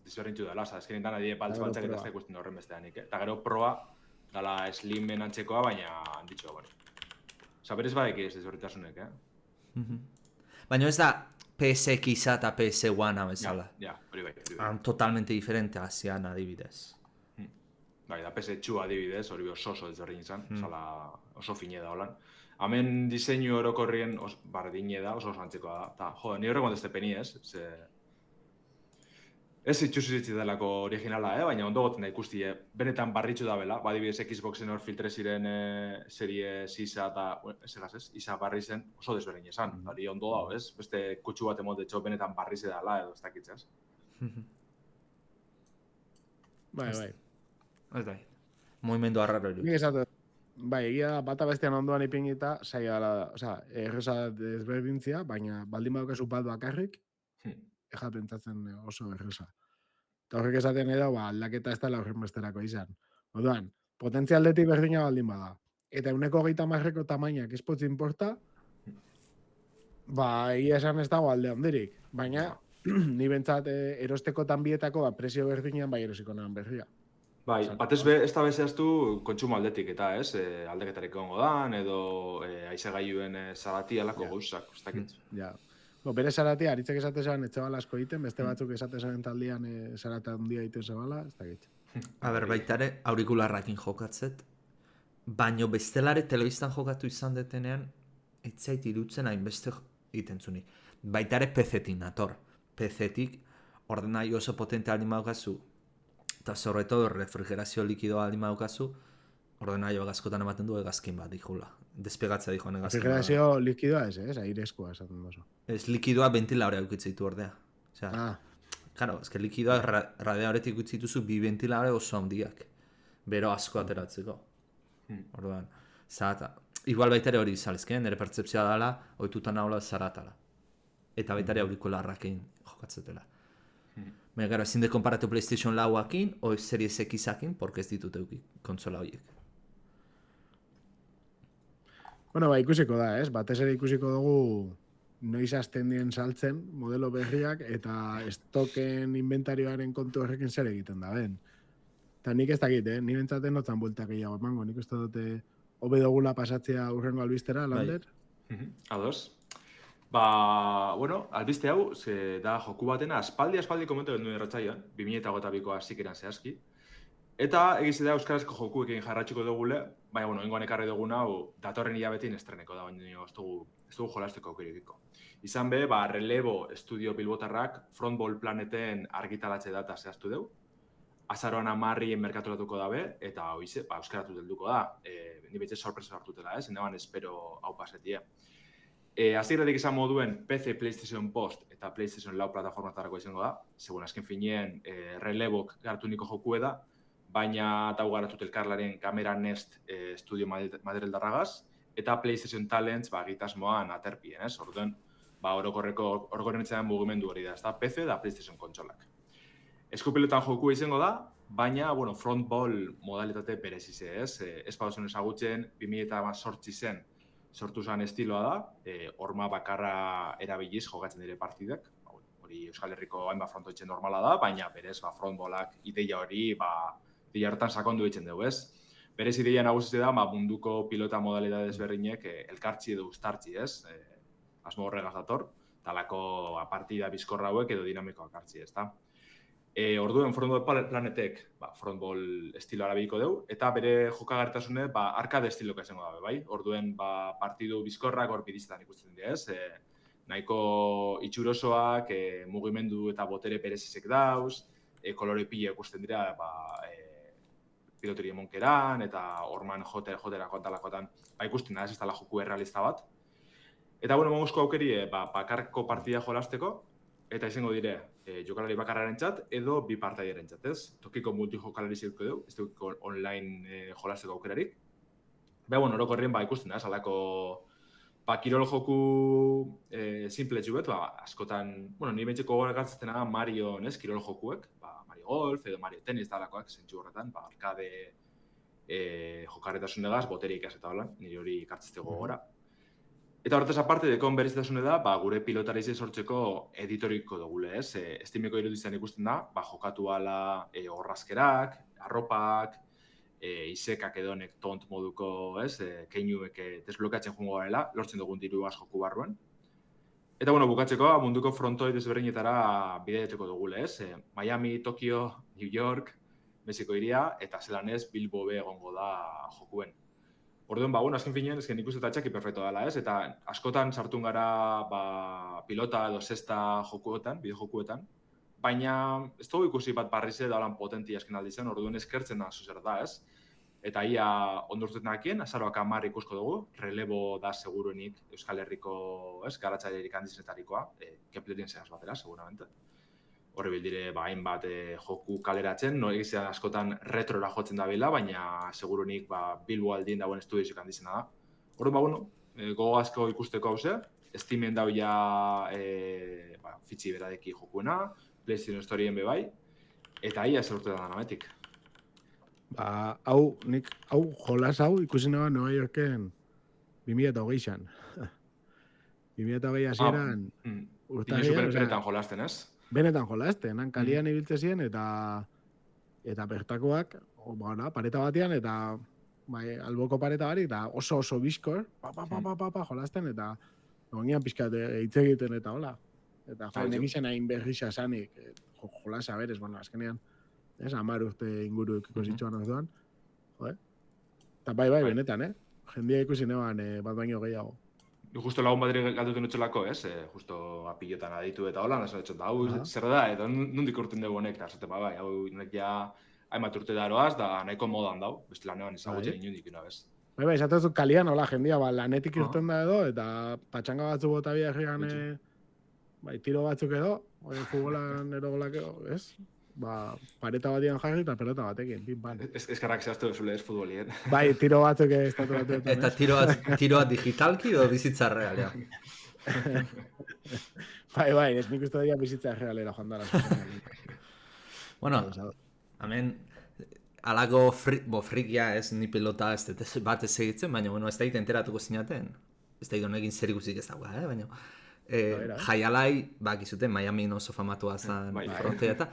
dizberdintzu dela, azkenin dana die baltz-baltzak eta ez da ikusten horren besteanik. Eta gero proa, dala slimen antzekoa, baina ditxo, bari. Berez badeki ez dizberdintasunek, Baina ez da PSX eta PS1 bezala. Ja, hori bai. Totalmente diferente hasian adibidez. Bai, da PS2 adibidez, hori oso ezberdin izan, oso fine da holan. Hemen diseinu orokorrien bardine da, oso antzekoa da. Ta, ni horrek montezte peni ez, ez itxusiritzi delako originala, baina ondo goten da ikusti, benetan barritxu da bela, badibidez Xboxen hor filtre ziren serie Sisa eta, Isa barri zen, oso desberdin esan, hori ondo da, ez? Beste kutsu bat emotetxo benetan barri ze dela edo ez dakitzaz. Bai. Ez da, movimendu arraro eru. Nik esatu, bai, egia bata bestean ondoan ipingita, saia dela, erresa desberdintzia, baina baldin badukazu bat bakarrik, eja pentsatzen oso erresa. Eta horrek esaten edo, aldaketa ez dela horren besterako izan. Oduan, potentzialdetik berdina baldin bada. Eta 1,30ko tamainak ez potzi inporta, egia esan ez dago alde handirik. Baina, ni bentsat erosteko tanbietako presio berdinean bai erosiko nahan berria. Bai, batez be, ez da bezaztu kontsumo aldetik eta ez, aldeketarik ongo dan, edo aizegailuen zarati alako gauzak, ez dakit. Ja. Bere zarati, aritzek esatesan etxebala asko egiten, beste batzuk esatesan taldean zarata handia egiten zebala, ez dakit. Baitare, aurikularrakin jokatzet, baino bestelare telebistan jokatu izan detenean, etzait irutzen hainbeste egiten zuni. Baitare PC-tik nator. PC-tik ordenai oso potente aldin badukazu, Eta sobre todo, refrigerazio likidoa aldi daukazu, ordenagailuak askotan ematen du hegazkin bat dikula. Despegatzea dijoan hegazkin bat. Refrigerazio likidoa ez, airezkoa esaten dozu. Ez, likidoa ventiladorea ukitze ditu ordea. Osea, claro, es que likidoa radiadoretik ukitze dituzu bi ventiladore oso handiak. Bero asko ateratzeko. Orduan, zarata. Igual baita ere hori izalezken, nire pertzepzioa dela, ohituta nagoela zaratala. Eta baita ere aurikularrakin jokatzetela. Baina, gara, ezin de konparatu PlayStation lauakin, o Series X-akin, porque ez ditut euki kontsola horiek. Bueno, ikusiko da, ez? Batez ere ikusiko dugu noiz hasten dien saltzen modelo berriak eta estoken inventarioaren kontu horrekin zer egiten da, ben. Eta nik ez dakit, ni bentsaten notzan bueltak gehiago emango, nik uste dute hobe dugula pasatzea urrengo albistera, Lander? Ados. Bueno, albiste hau, ze da joku batena aspaldi komentu genuen erratzaioan, 2022ko hasieran zehazki. Eta egize da euskarazko jokuekin jarratxiko dugule, baina, bueno, ingoan ekarri dugun hau datorren hilabetin estreneko da, baina ez dugu jolasteko aukerikiko. Izan be, Relebo Estudio Bilbotarrak Frontball Planeten argitaratze data zehaztu deu. Azaroan 10 merkaturatuko dabe, eta hoize, euskaratu delduko da. Ni betxe sorpresa hartutela, neban espero hau pasetie. Aziratik izan moduen PC, PlayStation Post eta PlayStation 4 plataformatarako izango da. Segun azken finean, Relebok gartu niko jokue da, baina tau garatut elkarlaren Camera Nest Studio Madrildarragaz, eta PlayStation Talents gitasmoan aterpien, ez? Orduen, orokorrenetzean mugimendu hori da, ez da PC da PlayStation kontsolak. Eskupilotan joku izango da, baina, bueno, frontball modalitate berezize, ez? Ez padozen ezagutzen, 2018 zen sortu zen estiloa da, horma bakarra erabiliz jokatzen dire partidak. Hori Euskal Herriko hainbat frontoitzen normala da, baina berez frontballak ideia hori ideia hartan sakondu ditzen dugu, ez? Berez ideia nagusize da, munduko pilota modalidade ezberdinek elkartzi edo uztartzi, ez? Asmo horregaz dator, talako partida bizkorra hauek edo dinamikoak hartzi, ez da? Orduen Frontball Planetek frontball estilo arabiko deu, eta bere jokagartasune arcade estiloka izango dabe, bai? Orduen partidu bizkorrak hor bidizetan ikusten dira, ez? Nahiko itxurosoak, mugimendu eta botere berezizek dauz, kolore pila ikusten dira, piloteri emonkeran, eta orman jotera kontalakotan, ikusten da, ez dela joku errealista bat. Eta, bueno, mongusko aukeri, bakarko partida jolasteko, eta izango dire, jokalari bakarraren txat, edo bi partaiaren txat, ez? Tokiko multijokalari zirko dugu, ez dukiko online jolasteko aukerarik. Baina, bueno, orokorrien ikusten da, salako kirol joku simple txubet, askotan, bueno, nire bentseko gora gatzten da Mario, ez, kirol jokuek, Mario Golf edo Mario Tennis dalakoak, zentsu horretan, arcade jokarretasunegaz, boterik ez eta holan, nire hori kartzesteko gora. Eta horretaz aparte, dekon berezitasune da, gure pilotari sortzeko editoriko dugule, ez? Estimeko irudizan ikusten da, jokatu ala orrazkerak, arropak, isekak edonek tont moduko, ez? Keinuek desblokatzen joango garela, lortzen dugun diruaz joku barruan. Eta, bueno, bukatzeko, munduko frontoi desberdinetara bideeteko dugule, ez? Miami, Tokio, New York, Mexiko iria, eta zelan ez, Bilbo be egongo da jokuen. Orduan, bueno, azken finean, nik uste txaki perfecto dela, ez? Eta askotan sartun gara pilota edo sexta jokuetan, bideo jokuetan, baina ez dugu ikusi bat barrize da lan potentia esken aldi zen, orduan eskertzen da zuzer da, ez? Eta ia ondurtzen dakien, azaroak 10 ikusko dugu, Relebo da seguruenik Euskal Herriko garatzailerik handizenetarikoa, Keplerien zehaz batera, seguramente. Horri bildire, hainbat joku kaleratzen, no egizia askotan retrora jotzen da bila, baina segurunik Bilbo aldien dagoen estudiozik handizena da. Horren, bueno, gogo asko ikusteko hauze, Steamen dau ja fitxi beradeki jokuena, PlayStation Storyen bebai, eta ia zer urte da nametik. Hau jolas hau ikusi nagoa Nueva Yorken 2020an. 2020 hasieran urtarrian. Benetan jolasten, ez? Benetan jolasten, kalian ibiltze ziren eta bertakoak, pareta batean eta alboko pareta barik, eta oso bizkor, jolasten, eta egongian pixkat hitz egiten eta hola. Eta nemisen hain berrisa esanik, jolasa berez, azkenean, 10 urte inguru ikusitxoan orduan. Eta bai, benetan, jendia ikusi neban bat baino gehiago. Justo lagun badire galduten utxelako, ez? Justo apilotan aditu eta hola, nasa etxot, hau zer da, eta nondik urten dugu honek, eta bai, hau nek ja hainbat urte daroaz, da nahiko modan dau, beste lanean ezagutzen inundik ina bez. Bai, esatuz kalian, hola, jendia, lanetik irten da edo, eta patxanga batzu bota biak tiro batzuk edo, futbolan erogolak edo, ez? Pareta batian jarri eta pelota batekin, pin pan. Eskarrak zehaztu zule ez futbolien. Bai, tiro batzuk estatu batuetan. Eta tiroa digitalki edo bizitza realean? Bai, ez nik uste dira bizitza realera joan dara. Bueno, hemen, alako frikia ez, ni pelota bat ez egitzen, baina ez da enteratuko zinaten. Ez da honekin zer ikusik ez dagoa, baina... Jaialai, bakizuten, Miami oso famatua zen frontea eta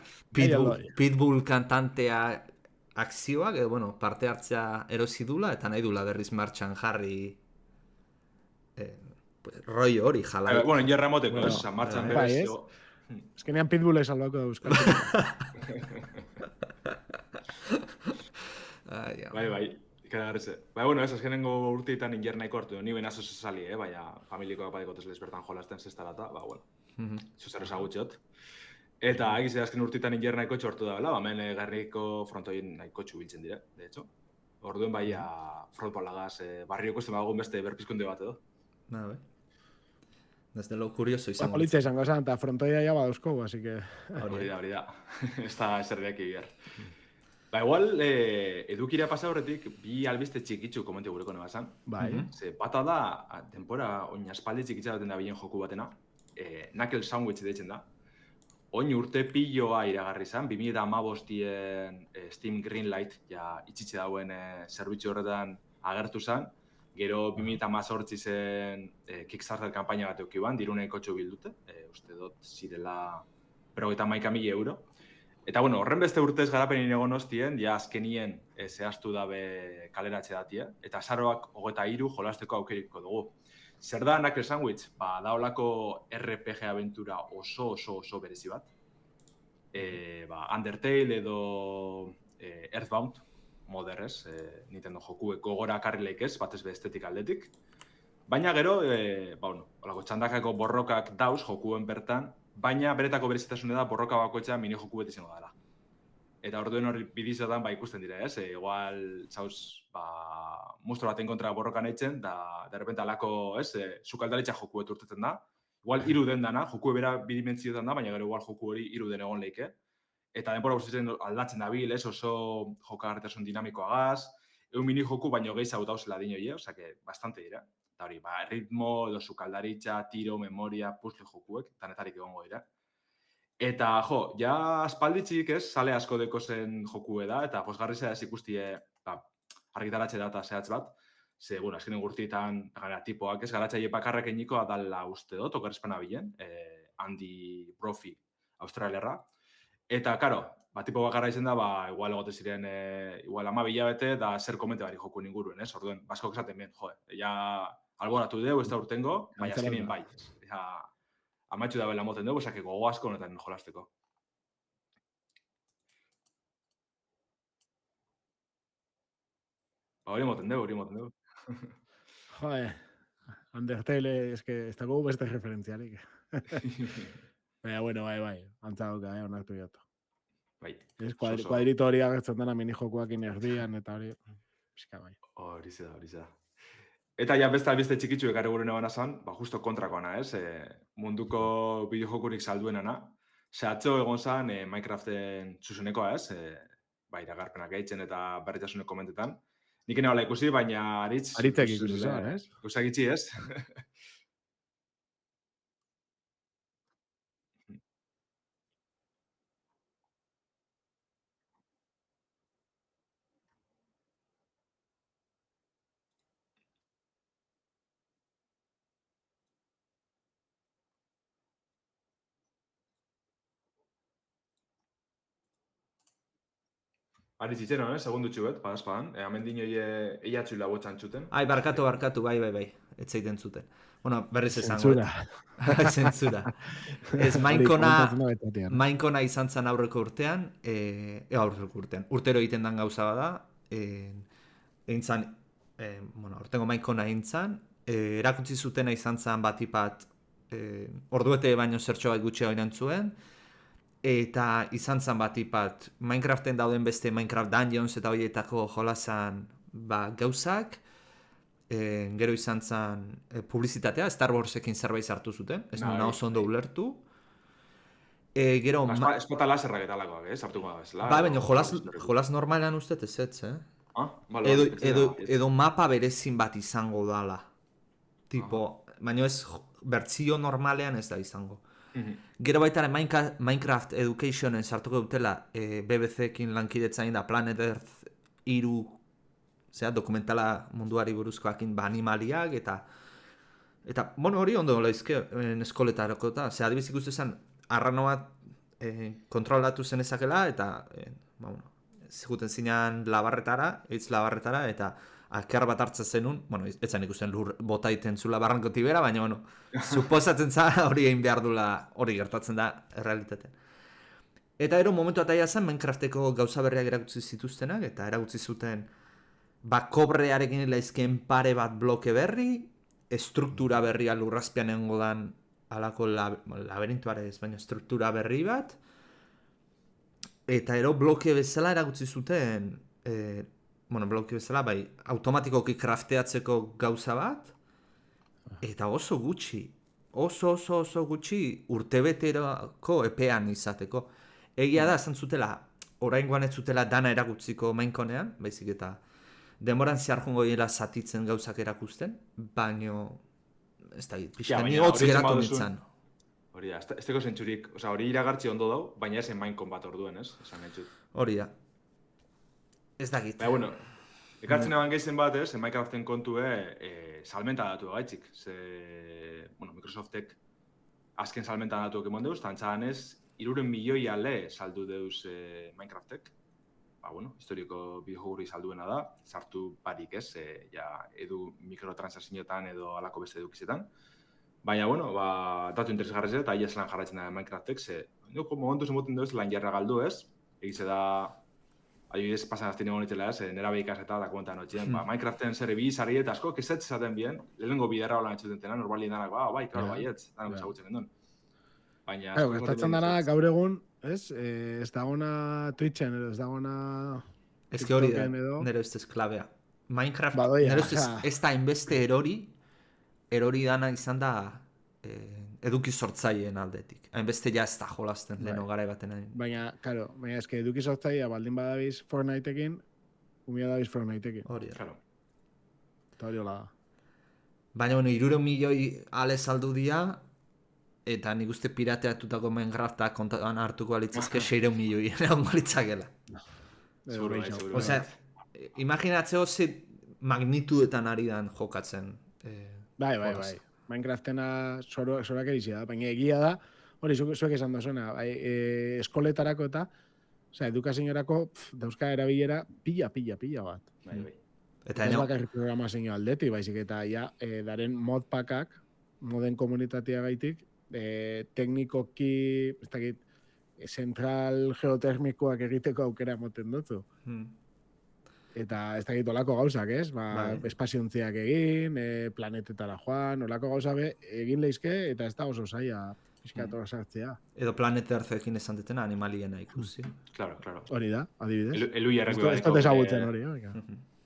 Pitbull kantantea akzioak, parte hartzea erosi dula, eta nahi dula berriz martxan jarri roi hori jalai. Bueno, ingerra moteko, martxan berriz. Ez que nean Pitbull esalbako da euskal. Bai. Ikagarrize. Bueno, ez azkenengo urteetan inger nahiko hartu, ni benazo sali, baina familikoak badekotez bertan jolasten zestarata, bueno, zuzer ezagutxot. Eta egize azken urteetan inger nahiko txortu da, hemen garriko frontoien nahiko txubiltzen dire, de hecho. Orduen frontpolagaz, barrioko ez demagun beste berpizkunde bat edo. Desde lo curioso izango. Politza izango zen, eta frontoia ja badauzko, así que... Hori da. Ez da zerdeak iger. Igual, edukira pasa horretik, bi albiste txikitzu komente gureko nebazan. Bai. Ze bata da, tempora oin aspaldi txikitza daten da bilen joku batena, Knuckle Sandwich deitzen da. Oin urte piloa iragarri zen, 2015-ien Steam Greenlight itxitxe dauen zerbitzu horretan agertu zen. Gero 2018 zen Kickstarter kampaina bat eukiban, diruneko txobildute, uste dut zirela 51.000 euro. Eta, horren beste urtez garapenin egon hostien, azkenien zehaztu dabe kaleratxe datie, eta azaroak 23 jolasteko aukeriko dugu. Zer da Knuckle Sandwich? Da holako RPG aventura oso berezi bat. Undertale edo Earthbound, moderrez, Nintendo jokuek gogora karrileik ez, batez be estetik aldetik. Baina gero, holako txandakako borrokak dauz jokuen bertan, baina beretako berezitasune da borroka bakoitza mini joku beti izango dela. Eta orduen hori bidizotan ikusten dira, ez? Igual, zauz, monstro baten kontra borrokan eitzen, da derrepente alako, ez? Sukaldaritza joku betu urtetzen da. Igual, 3 den dana, joku bera bidimentzioetan da, baina gero igual joku hori 3 den egon leike. Eta denbora guztietan aldatzen dabil, ez? Oso jokagarritasun dinamikoagaz, mini joku baino gehiago dauzela dinoie, osake, bastante dira. Eta hori, ritmo, edo sukaldaritza, tiro, memoria, puzzle jokuek, tanetarik egongo dira. Eta, ja aspalditzik ez, sale asko deko zen jokue da, eta posgarri zera ez ikustie argitaratxe data zehatz bat. Ze, azkenen gurtietan, tipoak ez, garatzaile bakarrak einiko adala uste dut, okerrezpana bilen, Andy Brophy, australiarra. Eta, karo, tipo bakarra izen da, igual egote ziren, igual 12 hilabete, da zer komente bari joku inguruen, ez? Orduen, baskok esaten ben, alboratu deu, ez da urtengo, baina azkenien bai. Amatxu da bela moten dugu, esake gogo asko honetan jolasteko. Hori moten dugu. Undertale, ez dago beste referentziarik. Baina, bai, antzagoka, onartu jato. Bai. Kuadrito hori agertzen dena mini jokuak inerdian, eta hori, pixka bai. Hori da. Eta beste txikitzu ekarri gure nebana zan, justo kontrakoana, ez? Munduko bideojokurik salduenana. Atzo egon zan Minecraften zuzenekoa, ez? Iragarpenak eitzen eta berritasuneko komentetan. Nik ene ikusi, baina aritz... Aritzek ikusi zan, ez? Usagitzi, ez? Aritz itzen, segundu txuet, padazpadan. Hemen dinoi eiatzu labotxan txuten. Barkatu, bai. Ez zeiten zuten. Berriz esango. Zentzura. Zentzura. Ez Minecona izan zen aurreko urtean, urtero egiten den gauza bada, urtengo Minecona egin zen, erakutsi zutena izan zen batipat, orduete baino zertxo bat gutxea oinan zuen, eta izan zen bat ipat Minecraften dauden beste Minecraft Dungeons eta horietako jolasan gauzak, gero izan zen publizitatea, Star Warsekin zerbait sartu zuten, ez nuna oso ondo ulertu. Gero... Espata laserrak eta alakoak, sartuko da bezala. Baina jolas normalean ustez ez, Edo mapa berezin bat izango dala. Tipo, baina ez bertzio normalean ez da izango. Gero baitaren Minecraft Educationen sartuko dutela BBC-ekin lankidetzain da Planet Earth 3 dokumentala munduari buruzkoakin animaliak eta bueno, hori ondo laizke eskoletarako eta adibidez ikusten arrano bat kontrolatu zen ezakela eta ziguten zinean eitz labarretara eta alker bat hartzen zenun, bueno, ez zen ikusten lur bota iten zula barrankoti bera, baina, bueno, suposatzen za hori egin behar dula, hori gertatzen da errealitatean. Eta ero momentu ataia zen Minecrafteko gauza berriak erakutsi zituztenak, eta erakutsi zuten kobrearekin laizkeen pare bat bloke berri, estruktura berria lurrazpian nengo dan alako laberintuare ez, baina estruktura berri bat, eta ero bloke bezala erakutsi zuten, bloke bezala, automatikoki crafteatzeko gauza bat, eta oso gutxi, oso gutxi urtebeterako epean izateko. Egia da, esan zutela, oraingoan ez zutela dana erakutziko mainkonean, baizik eta demoran zehar jongo dira zatitzen gauzak erakusten, baino, ez da, pixka, ni hotz geratu nintzen. Hori da, ez teko zentzurik, hori iragartzi ondo dau, baina ez mainkon bat orduen, ez? Hori da. Ez dakit. Baina, bueno, ekartzen eban gehizen bat, ez, Minecraften kontue salmenta datu gaitzik. Microsoftek azken salmenta datu ekemon deuz, tantzadan ez, 3 milioi ale saldu deuz Minecraftek. Historiko bideogurri salduena da, sartu barik ez, edu mikrotransakzioetan edo alako beste edukizetan. Baina, datu interesgarrez eta aia zelan jarratzen da Minecraftek, momentu zemoten deuz lan jarra galdu ez, egize da, adibidez, pasan azten egon itela ez, nera behikaz eta dakuentan hotxien, Minecraften zer ebizari eta asko, kesetz esaten bien, lehenengo biderra holan etxuten tena, normalien danak, klaro, baietz, danak ezagutzen gendun. Baina... Gertatzen dara, gaur egun, ez dagona Twitchen, ez dagona... Ez que hori da, nire ustez klabea. Minecraft, nire ustez, ez da inbeste erori dana izan da eduki sortzaileen aldetik. Hainbeste ja ez da jolasten leheno garai baten. Baina, karo, eske eduki sortzailea baldin badabiz Fortniteekin, umia dabiz Fortniteekin. Hori da. Eta hori hola da. Baina, 3 milioi ale saldu dia, eta nik uste pirateatutako Minecrafta kontan hartuko alitzazke 6 milioi egongo litzakela. Seguro. Osea, imaginatzeo ze magnitudetan ari dan jokatzen. Bai. Minecraftena zorak erizia da, baina egia da, hori zuek esan dozuna, eskoletarako eta, edukazioarako dauzka erabilera pila bat. Eta ez bakarrik programazio aldetik, baizik eta daren modpackak, moden komunitatea gaitik, teknikoki, ez dakit, zentral geotermikoak egiteko aukera moten dutzu. Eta ez dakit olako gauzak, ez? Espaziontziak egin, planetetara joan, olako gauzak egin lehizke, eta ez da oso zaila pixkatoa sartzea. Edo Planet Earthekin esan detena animaliena ikusi. Claro. Hori da, adibidez. Elu jarrak ez dut ezagutzen hori,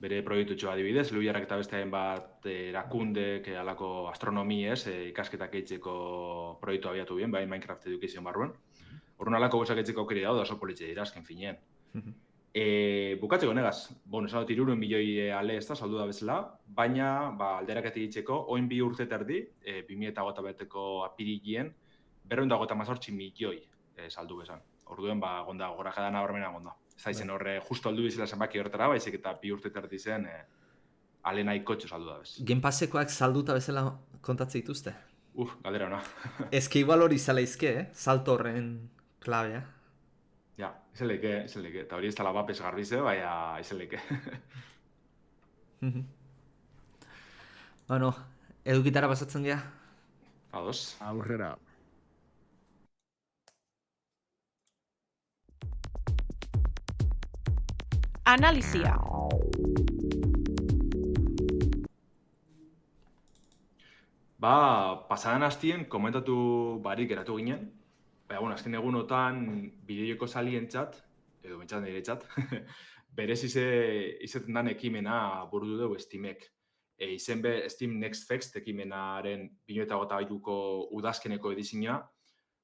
bere proiektutxo adibidez, Elu jarrak eta beste bat erakundek alako astronomi ez, ikasketak eitzeko proiektu abiatu bien, bai Minecraft Education barruan. Horren alako gozak eitzeko aukeri dago, da oso politxe dira, azken finean. Bukatzeko negaz, esan dut 3 milioi ale ez da, saldu da bezala, baina alderaketi ditzeko, oin 2 urte terdi, 2008ko apirilien, 258 milioi saldu bezan. Orduen, gonda, gora jadana horremena gonda. Ez da izen horre, justo aldu bizela zenbaki horretara, baizik eta 2 urte terdi zen, ale nahi kotxo saldu da bez. Gen pasekoak salduta bezala kontatze dituzte? Galdera hona. Ez que igual hori izala izke, salto horren klabea. Ja, izeleke, eta hori ez tala bapes garbize, baina izeleke. Bueno, edukitara pasatzen gea? Ados. Aurrera. Analizia. Pasadan hastien komentatu barik eratu ginen, Baina, azken egunotan, bideoko salientzat, edo bentsat niretzat, berez izaten dan ekimena buru dugu Steamek. Izen be, Steam Next Fest ekimenaren 2008ko udazkeneko edizioa.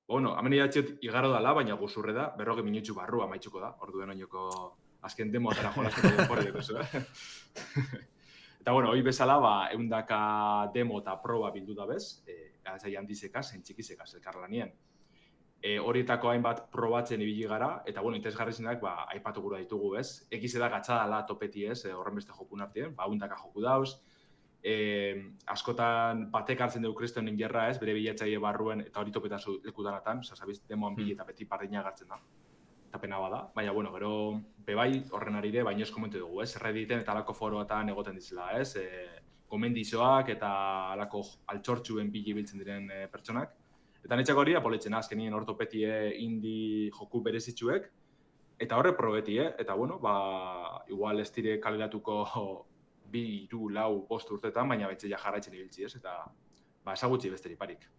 Bueno, hemen idatziot igarro dala, baina guzurre da, 40 minutxu barru amaituko da, orduen oinoko azken demoatara jolasteko denbora dut. Eta, bueno, hoi bezala, 100 demo eta proba bildu da bez, gatzai handizekaz, entxikizekaz, elkarlanien. Horietako hainbat probatzen ibili gara, eta, bueno, interesgarrizenak, aipatu gura ditugu, ez? Egize da gatzadala topeti, ez? Horren beste jokun artien, 100 joku dauz. Askotan batek hartzen dugu kristoen ingerra, ez? Bere bilatzaile barruen, eta hori topetazu lekutanatan, sabiz, demoan bili eta beti pardina gartzen da. Eta pena bada, baina, bueno, gero, bebai, horren arire, baina ez komentu dugu, ez? Redditen eta alako foroatan egoten dizela, ez? Gomendizoak eta alako altxortxuen bili biltzen diren pertsonak. Eta netxako hori apoletzen azkenien ortopetie indi joku berezitzuek, eta horre probeti, eta bueno, igual ez dire kaleratuko 2, 3, 4, 5 urtetan, baina betxe ja jarraitzen ibiltzi, ez, eta esagutzi besteri-parik.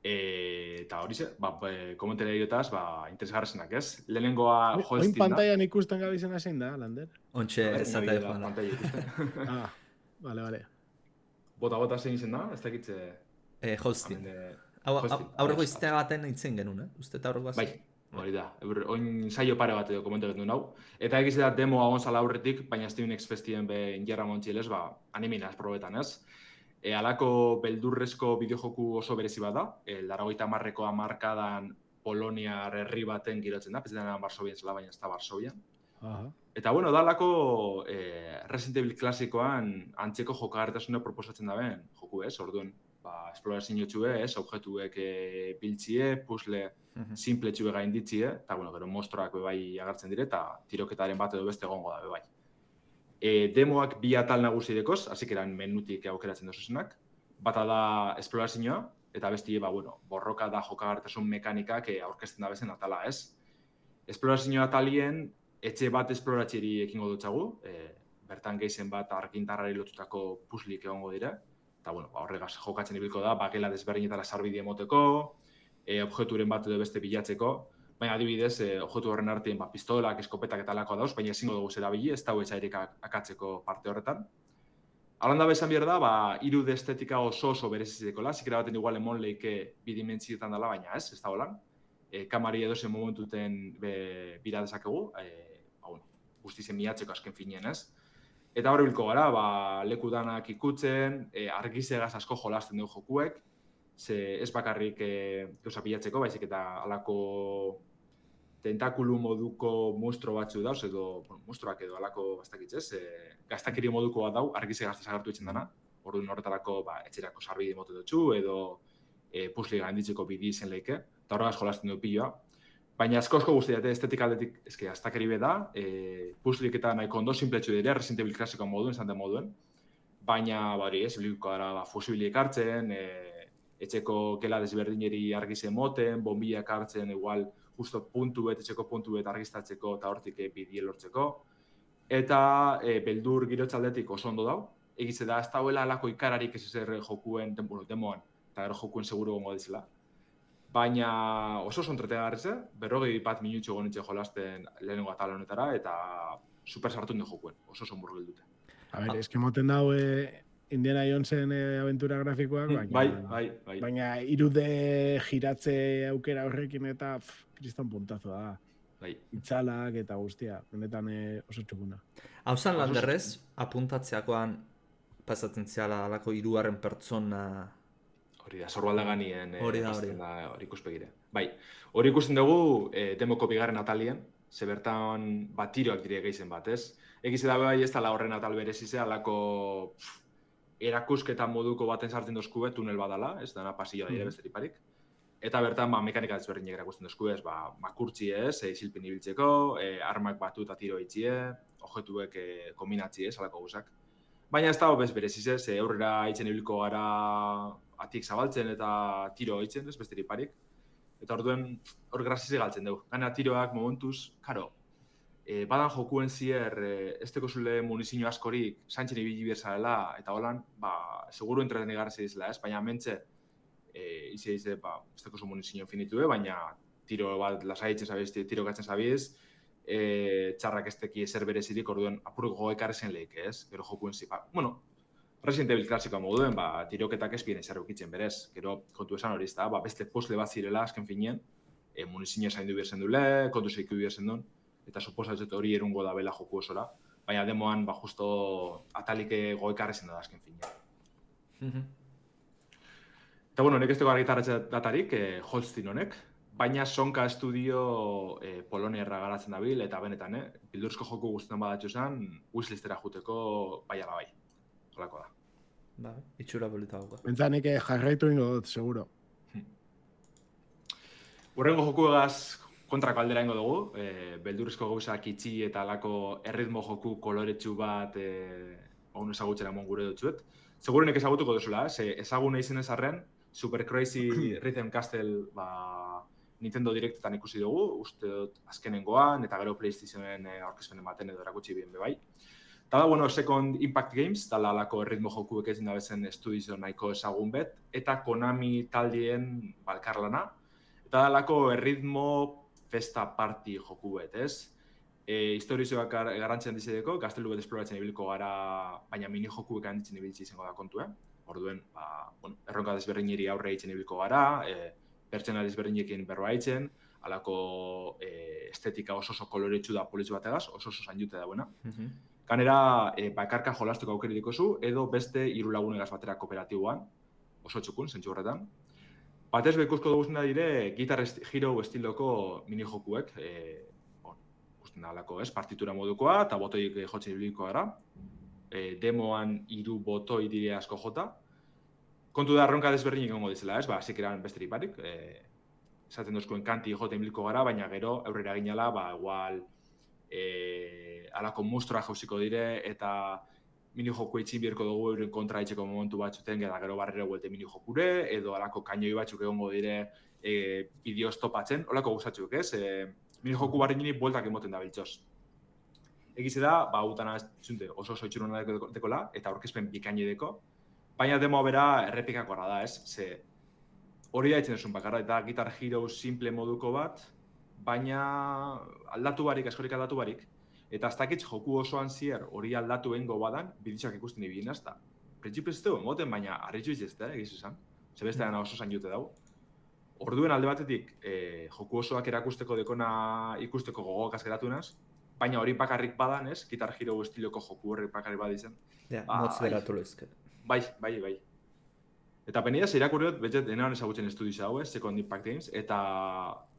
Eta hori ze, komentera diotaz, interesgarrezenak, ez? Lehenengoa hosting da. Oin pantaian ikusten gabizena zein da, Lander? Ontxe, ezatea joan. Pantaia ikusten. Vale. Bota zein zen da, ez dakitze... Hosting. Aurreko iztea baten itzen genuen, uste eta aurreko Bai, hori da. Oin saio pare bat edo komentu genuen hau. Eta egiz da demoa onzala aurretik, baina Steam Next Festien ingerra montxilez, animinaz probetan, ez? Alako beldurrezko bideojoku oso berezi bat da. 80ko hamarkadan Poloniar herri baten girotzen da, pezetan Varsovien zela, baina ez da Varsovian. Eta, bueno, da alako Resident Evil klasikoan antzeko jokagarritasuna proposatzen da ben joku, ez? Orduan, esplorazio txue, ez? Objetuek biltzie, puzzle simple txue gainditzie, eta, bueno, gero mostroak bebai agertzen dire, eta tiroketaren bat edo beste egongo da bebai. Demoak 2 atal nagusi dekoz, hasik eran menutik aukeratzen dozuzenak. Bata da esplorazioa, eta besti, borroka da jokagarritasun mekanikak aurkezten da bezen atala, ez? Esplorazioa atalien, etxe bat esploratxeri ekingo dutxagu, bertan geizen bat argintarrari lotutako puzzlik egongo dire, eta, horregaz jokatzen ibilko da, gela desberdinetara sarbide emoteko, objekturen bat edo beste bilatzeko, baina adibidez, objektu horren artean pistolak, eskopetak eta alako dauz, baina ezingo dugu zerabili, ez da etxairik akatzeko parte horretan. Alanda bezan behar da, 3D estetika oso berezizekola, zikera baten igual emon leike bidimentzietan dela, baina ez da holan. Kamari edozen momentuten bira dezakegu, guztizen miatzeko azken finien, ez? Eta hori bilko gara, leku danak ikutzen, argizegaz asko jolasten dugu jokuek, ze ez bakarrik gauza pilatzeko, baizik eta alako tentakulu moduko monstro batzu dauz, edo monstroak edo alako bastakitzez, gaztakiri moduko bat dau, argizegaz desagertu itzen dana, orduan horretarako etxerako sarbide motu dutxu, edo puzzle gainditzeko bidi izen leike, eta horregaz jolasten dugu piloa. Baina asko guztiate estetika aldetik, aztakeri beda, puzzlik eta nahiko ondo simpletxu dira, Resident Evil klasikoan moduen, zante moduen, baina, ez, biliko gara fusibilik hartzen, etxeko gela desberdineri argize moten, bombiak hartzen, igual, justo etxeko puntu bet argiztatzeko eta hortik bidie lortzeko. Eta beldur girotzaldetik oso ondo dau. Egize da, ez dauela alako ikararik ez zer jokuen, demoan, eta gero jokuen seguru gongo dizela. Baina oso entretegarriz, 40 minutxo gonitxe jolasten lehenengo atal honetara, eta super sartu inde jokuen, oso murgil dute. A ber, eski moten dau Indiana Jonesen aventura grafikoak, baina 3D giratze aukera horrekin eta kriston puntazo da. Itzalak eta guztia, benetan oso txukuna. Hauzan Landerrez, apuntatzeakoan pasatzen ziala alako 3. pertsona... Hori da, zorbalda ganien hori ikuspegire. Bai, hori ikusten dugu demoko 2. atalien, ze bertan tiroak dire geizen bat, ez? Egize da bai ez da horren atal berezize, alako erakusketa moduko baten sartzen dozkube, tunel badala, ez dana pasilloa dire besteriparik. Eta bertan mekanika desberdinak erakusten dozkube, makurtzi ez, isilpen ibiltzeko, armak batu eta tiro itxie, objetuek kombinatzi ez, alako guzak. Baina ez da bez berezize, ze aurrera itzen ibilko gara atik zabaltzen eta tiro itzen, ez besteriparik. Eta orduen hor grazize galtzen dugu. Gana tiroak momentuz, karo, badan jokuen zier, ez teko zule munizio askorik, santzen ibili berzarela, eta holan, seguru entretenigarri dizela, ez? Baina mentxe, ize, ez deko munizio infinitue, baina tiro bat lasaitzen zabiz, tiro gatzen zabiz, txarrak ez teki ezer berezirik, orduan apuruk gogekarri zen lehik, ez? Gero jokuen zi, Resident Evil klasikoa moduen, tiroketak ez bien ezer eukitzen berez. Gero kontu esan hori ez da, beste puzzle bat zirela azken finean, munizio zaindu berzen dule, kontu zeiku berzen duen, eta suposatzen hori erungo da bela joku osora. Baina demoan, justo atalik gogekarri zen da azken finean. Eta bueno, nek ez dugu argitarratzen datarik, Holstein honek, baina Sonka Studio Poloniarra garatzen dabil, eta benetan, bildurzko joku guztetan badatxo zen, wishlistera juteko bai ala bai. Holako da. Ba, itxura bolita gauka. Bentzanik jarraitu ingo dut, seguro. Urrengo joku egaz kontrako aldera ingo dugu, beldurrizko gauzak itxi eta alako erritmo joku koloretsu bat hon ezagutzen amon gure dutzuet. Segurenek ezagutuko duzula, ezagun eizen ez arren, Super Crazy Rhythm Castle Nintendo Directetan ikusi dugu, uste dut azkenengoan, eta gero PlayStationen aurkezpenen baten edo erakutsi bien bebai. Eta da, bueno, Second Impact Games, dala alako erritmo jokuek ezin da bezen estudizio nahiko ezagun bet, eta Konami taldien balkarlana, eta alako erritmo festa party joku bet, ez? Historizioak garrantzian dizedeko, gaztelu bet esploratzen ibilko gara, baina mini jokuek handitzen ibiltzi izango da kontu, Orduen, erronka desberdineri aurre eitzen ibilko gara, pertsona desberdinekin berroa eitzen, alako estetika oso koloretsu da politxu bategaz, oso zainute da buena. Ganera, bakarka jolasteko aukeri dikozu, edo beste 3 lagunegaz batera kooperatiboan, oso txukun, zentsu horretan. Batez ikusko duguzen da dire, Guitar Hero estiloko mini-jokuek, ikusten da alako, partitura modukoa, eta botoik jotzen ibiliko gara. Demoan 3 botoi dire asko jota. Kontu da, erronka desberdinik egongo dizela, hasik eran besterik barik. Esaten duzkoen kanti joten ibiliko gara, baina gero, aurrera ginala, igual, alako mustroa jauziko dire, eta mini-joku eitxin bierko dugu euren kontra etxeko momentu batzuten, eta gero barrera guelte mini-jokure, edo alako kainoi batzuk egongo dire bideo stopatzen, olako gustatzuk, ez? Mini-joku barri nini bueltak emoten da biltzoz. Egize da, utana oso itxuruna dekola, eta aurkezpen bikaini deko, baina demo bera errepikakoa da, ez? Ze hori da itzen duzun bakarra, eta Guitar Hero simple moduko bat, baina aldatu barik, askorik aldatu barik, eta ez dakitz joku osoan zier hori aldatu egingo badan, biditzak ikusten ibien ez da. Printzipioz ez dugu emoten, baina harritxu izazte, egizu esan. Zebeste gana oso zain jute dago. Orduen alde batetik, joku osoak erakusteko dekona ikusteko gogokaz geratu naz, baina hori bakarrik badan, ez? Guitar Hero estiloko joku horrek bakarrik badizen. Ja, motz beratu lezke. Bai. Eta penidaz, irakurriot, betxet, denean ezagutzen estudioa hau, Second Impact Games, eta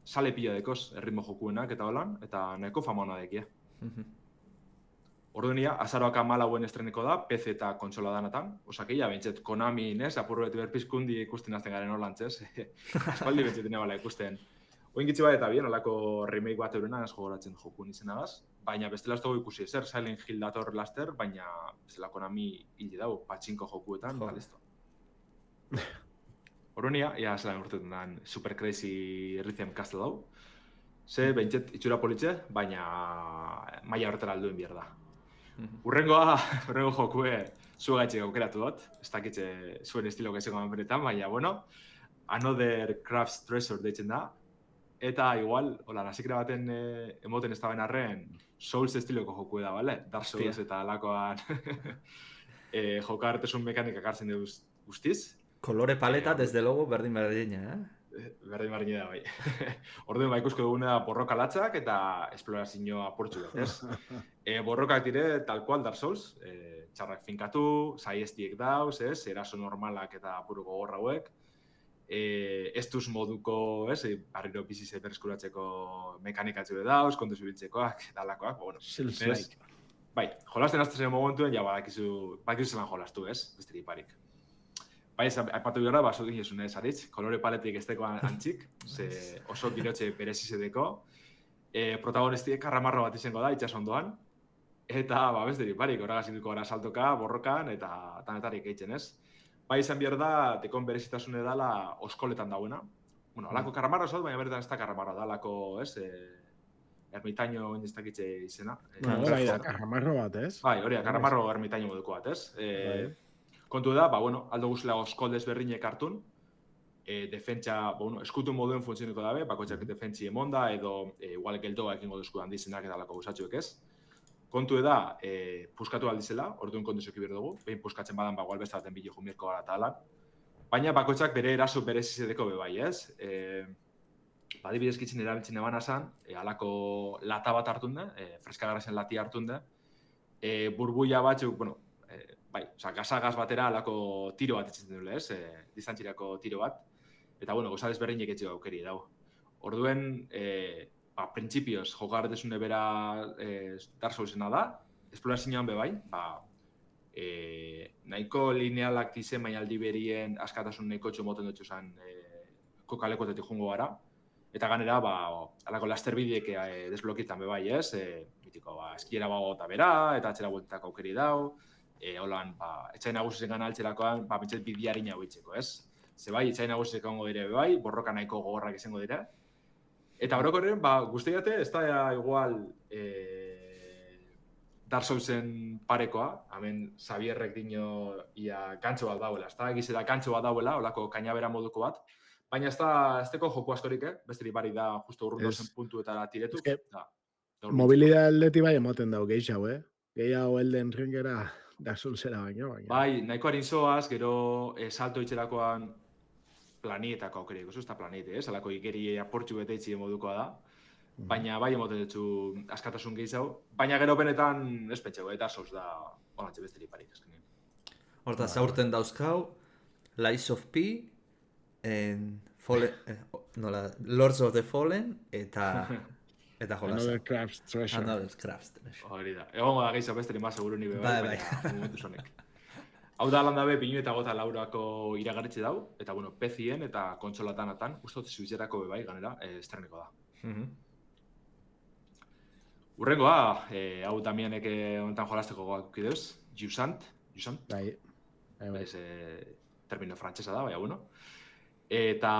sale pila dekoz erritmo jokuenak eta holan, eta nahiko fama hona dekia. Orduan azaroak 14 estreneko da, PC eta kontsola danatan. Osakia, bentset, Konami, apurret berpizkundi ikusten azten garen holantzez. Aspaldi bentset bala ikusten. Oin gitzi bat eta bien, olako remake bat eurena ez jogoratzen jokun izenagaz. Baina bestela ez dugu ikusi ezer, Silent Hill dator laster, baina bestela Konami hile dago, patxinko jokuetan, eta listo. Orduan zelan urtetan den Super Crazy Rhythm Castle dago. Ze, bentset, itxura politxe, baina maila horretara alduen bier da. Urrengo jokue zuegaitxe aukeratu dut, ez dakitxe zuen estilo gaizeko benetan, baina, bueno, Another Crafts Treasure deitzen da, eta igual, nasikera baten emoten ez da ben arren, Souls estiloko jokue da, bale? Dark Souls eta alakoan jokartesun mekanikak hartzen dut guztiz. Kolore paleta, desde logo, berdin-berdina, Berdin da, bai. Orduen ikusko dugune da borroka latzak eta esplorazio apurtxu bat, ez? Borrokak dire, tal cual Dark Souls, txarrak finkatu, saiestiek dauz, ez? Eraso normalak eta apuru gogorra hauek. Ez duz moduko, ez? Barriro bizize berreskuratzeko mekanikatzu dauz, kontu zubiltzekoak, dalakoak, bueno. Self-like. Bai, jolasten aztezen momentuen, ja badakizu zelan jolastu, ez? Besterik parik. Bai, aipatu gara, baso egin jesun ez, aritz, kolore paletik ez deko antzik, oso girotxe berezizedeko. Protagonistiek karramarro bat izango da, itxas ondoan. Eta, besterik parik, horregaz induko gara saltoka, borrokan, eta tanetarik eitzen, ez? Bai, izan behar da, tekon berezitasune dala oskoletan dauena. Bueno, alako karramarro zot, baina bertan ez da karramarro da, alako, ez? Ermitaino ez dakitxe izena. Bai, da, karramarro bat, ez? Bai, hori, karramarro ermitaino moduko bat, ez? Kontu da, aldo guzela oskoldez berrinek hartun, defentsa, eskutu moduen funtzioniko dabe, bakoitzak defentsi emonda, edo igual geldoa ekingo duzku handizenak eta alako guzatxuek ez. Kontu da, puskatu aldizela, orduan kontu zuki dugu, behin puskatzen badan, igual beste baten bilo jumirko gara eta alan. Baina bakoitzak bere eraso bere zizedeko bebai, ez? Adibidez kitzen erabiltzen eban azan, alako lata bat hartun da, freskagarrazen lati hartun da, burbuia batzuk, gazagaz batera alako tiro bat etxetzen dule, ez? Distantzirako tiro bat. Eta, gauza desberdinek etxeko aukeri dago. Orduen, printzipioz, jokarretesune bera Dark Soulsena da, esplorazioan bebai, nahiko linealak dizen, baina aldi berien askatasun nahiko txomoten dutxu zen kokalekotetik jungo gara. Eta ganera, alako lasterbideek desblokitan bebai, ez? Mitiko, eskiera bago eta bera, eta atxera bueltetako aukeri dau. Holan, etxain nagusizen gana altxerakoan, mitxet bidiarin hau itzeko, ez? Zebai, etxain nagusizen ongo dire bebai, borroka nahiko gogorrak izango dire. Eta orokorren, guztiate, ez da igual Dark Soulsen parekoa, hemen Xavierrek dino ia kantxo bat dauela, ez da egizera kantxo bat dauela, olako kainabera moduko bat, baina ez deko joku askorik, besterik bari da justo urrun dozen puntuetara tiretu. Mobilidad aldeti bai emoten dau gehiago, gehiago Elden Ringera Dark Soulsera baino. Bai, nahiko harin zoaz, gero salto itxerakoan planietako aukeriko, ez da planete, alako ikeri aportxu bete itxien modukoa da. Baina bai emoten dutxu askatasun gehiago, baina gero benetan ez petxego, eta Souls da onatxe besterik parik eskenean. Hortaz, aurten dauzkau, Lies of P, Lords of the Fallen, eta jolasa. Another Crafts Treasure. Another Crafts Treasure. Hori da, egongo da gehiago besterik ma seguru nibe bai, baina momentu zonek. Hau da lan dabe, pinu eta gota laurako iragarritxe dau, eta PC-en eta kontsolatan atan, ustot Switcherako bebai ganera, estreneko da. Urrengoa, hau Damianek honetan jolasteko goak ideuz, Jusant. Bai. Termino frantzesa da, baina, Eta,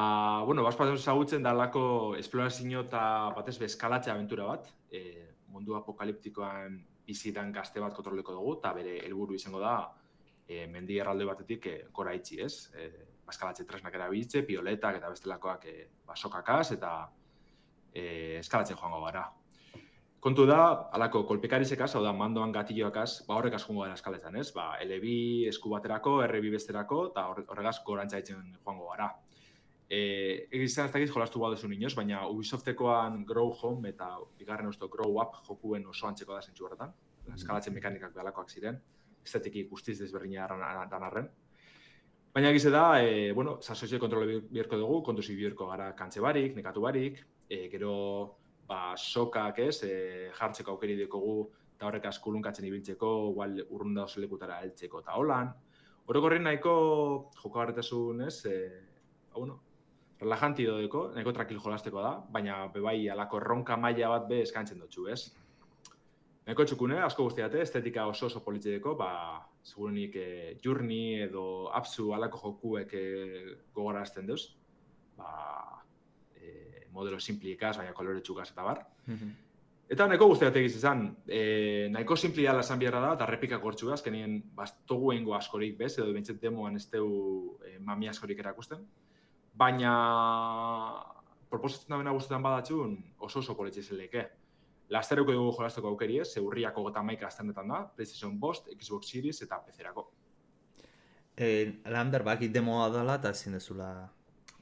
bazpatzen zagutzen da lako esplorazio eta batez beskalatze aventura bat, mundu apokaliptikoan bizitan gazte bat kontroleko dugu, eta bere helburu izango da, mendi erralde batetik gora itxi, ez? Eskalatze tresnak erabiltze, pioletak eta bestelakoak sokakaz eta eskalatzen joango gara. Kontu da, alako kolpekarizekaz, hau da, mandoan gatilloakaz, horrekaz joango gara eskaletzen, ez? L2 esku baterako, R2 besterako, eta horregaz gorantza itzen joango gara. Egizan ez dakiz jolastu baduzun inoz, baina Ubisoftekoan Grow Home eta bigarren usto Grow Up jokuen oso antzeko da zentsu horretan. Eskalatzen mekanikak behalakoak ziren, estetiki guztiz desberdina dan arren. Baina egize da, sasoizio kontrole bierko dugu, kontuzi bierko gara kantze barik, nekatu barik, gero sokak jartzeko aukeri dekogu eta horrek askulunkatzen ibiltzeko, igual urrun da oso lekutara heltzeko eta holan. Orokorren nahiko jokagarritasun, relajanti dodeko, nahiko tranquil jolasteko da, baina bebai alako erronka maila bat be eskaintzen dutxu, ez? Nahiko txukune, asko guztiate, estetika oso politxedeko, segurenik Journey edo Apsu alako jokuek gogorazten duz. Modelo simplikaz, baina kolore txukaz eta bar. Eta nahiko guztiate egiz izan, nahiko simplia esan biharra da, eta repikak gortxu da, azkenien bastogu egingo askorik bez, edo bentsat demoan ez deu mami askorik erakusten. Baina, proposatzen da bena guztetan badatxun, oso politxe leke. Lastereko dugu jolasteko aukeri ez, urriako 31 azternetan da, PlayStation 5, Xbox Series eta PC-erako. Lander, bakit demoa dela eta ezin dezula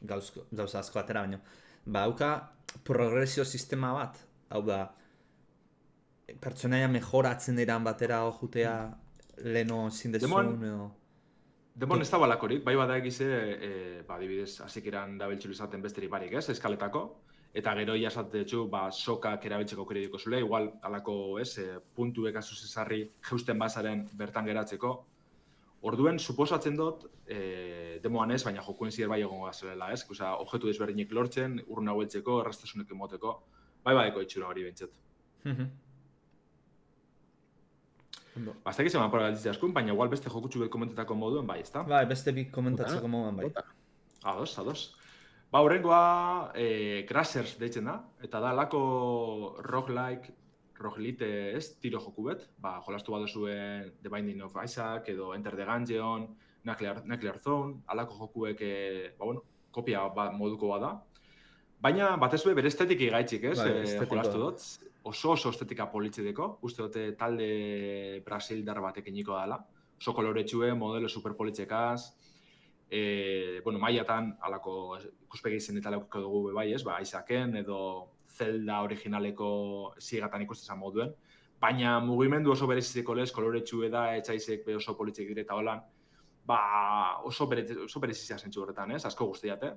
gauza asko atera baino. Hauka progresio sistema bat, hau da, pertsonaia mejoratzen eran batera jutea leheno ezin dezun edo... Demon ez da balakorik, bai bada egize, adibidez, hasik eran dabiltxulu izaten besterik barik ez, eskaletako, eta gero jasatetxu, sokak erabiltzeko aukeri diko zule, igual alako, puntuek azuzezarri jeusten bazaren bertan geratzeko. Orduen, suposatzen dut, demoan ez, baina jokuen zier bai egongo gazelela, ez? Osa, objektu desberdinek lortzen, urrun haueltzeko, erraztasunek emoteko, bai badeko itxura hori bentsat. Bastak izan manpora galditzea askun, baina igual beste jokutxu bet komentetako moduen bai, ezta? Bai, beste bik komentatzeko moduen bai. Ados. Horrengoa, Crashers deitzen da, eta da lako roguelite ez, tiro joku bet, jolastu badozuen The Binding of Isaac, edo Enter the Gungeon, Nuclear Zone, alako jokuek, kopia moduko bada. Baina, batez bere estetik gaitxik, ez? Jolastu dut. Oso estetika politzideko. Uste dute talde brasildar batek iniko dela. Oso koloretxue, modelo superpolitzekaz. Maiatan, alako ikuspegi zen eta laukiko dugu bai, ez? Aizaken edo Zelda originaleko zigatan ikustezan moduen. Baina mugimendu oso berezizeko lez, koloretxue da, etxaizek oso politzek direta holan. Oso berezizia zentzu horretan, ez? Asko guztiate.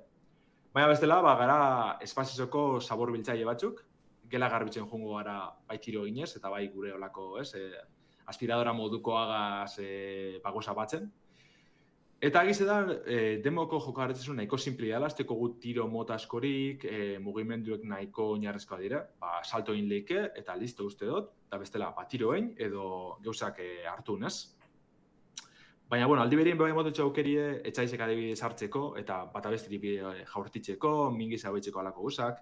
Baina bestela, gara espazizoko sabor biltzaile batzuk, gela garbitzen jungo gara bai tiro ginez, eta bai gure olako, ez? Aspiradora modukoagaz goza batzen. Eta egize da, demoko jokaretzen nahiko simpli dela, ez teko gut tiro mota askorik, mugimenduek nahiko oinarrezkoa dira, salto egin leike, eta listo uste dut, eta bestela, tiro egin, edo gauzak hartu, ez? Baina, aldi berien behin mototxe aukerie, etxaizek adibidez hartzeko, eta bat abestiri jaurtitzeko, mingiz hauitzeko alako guzak,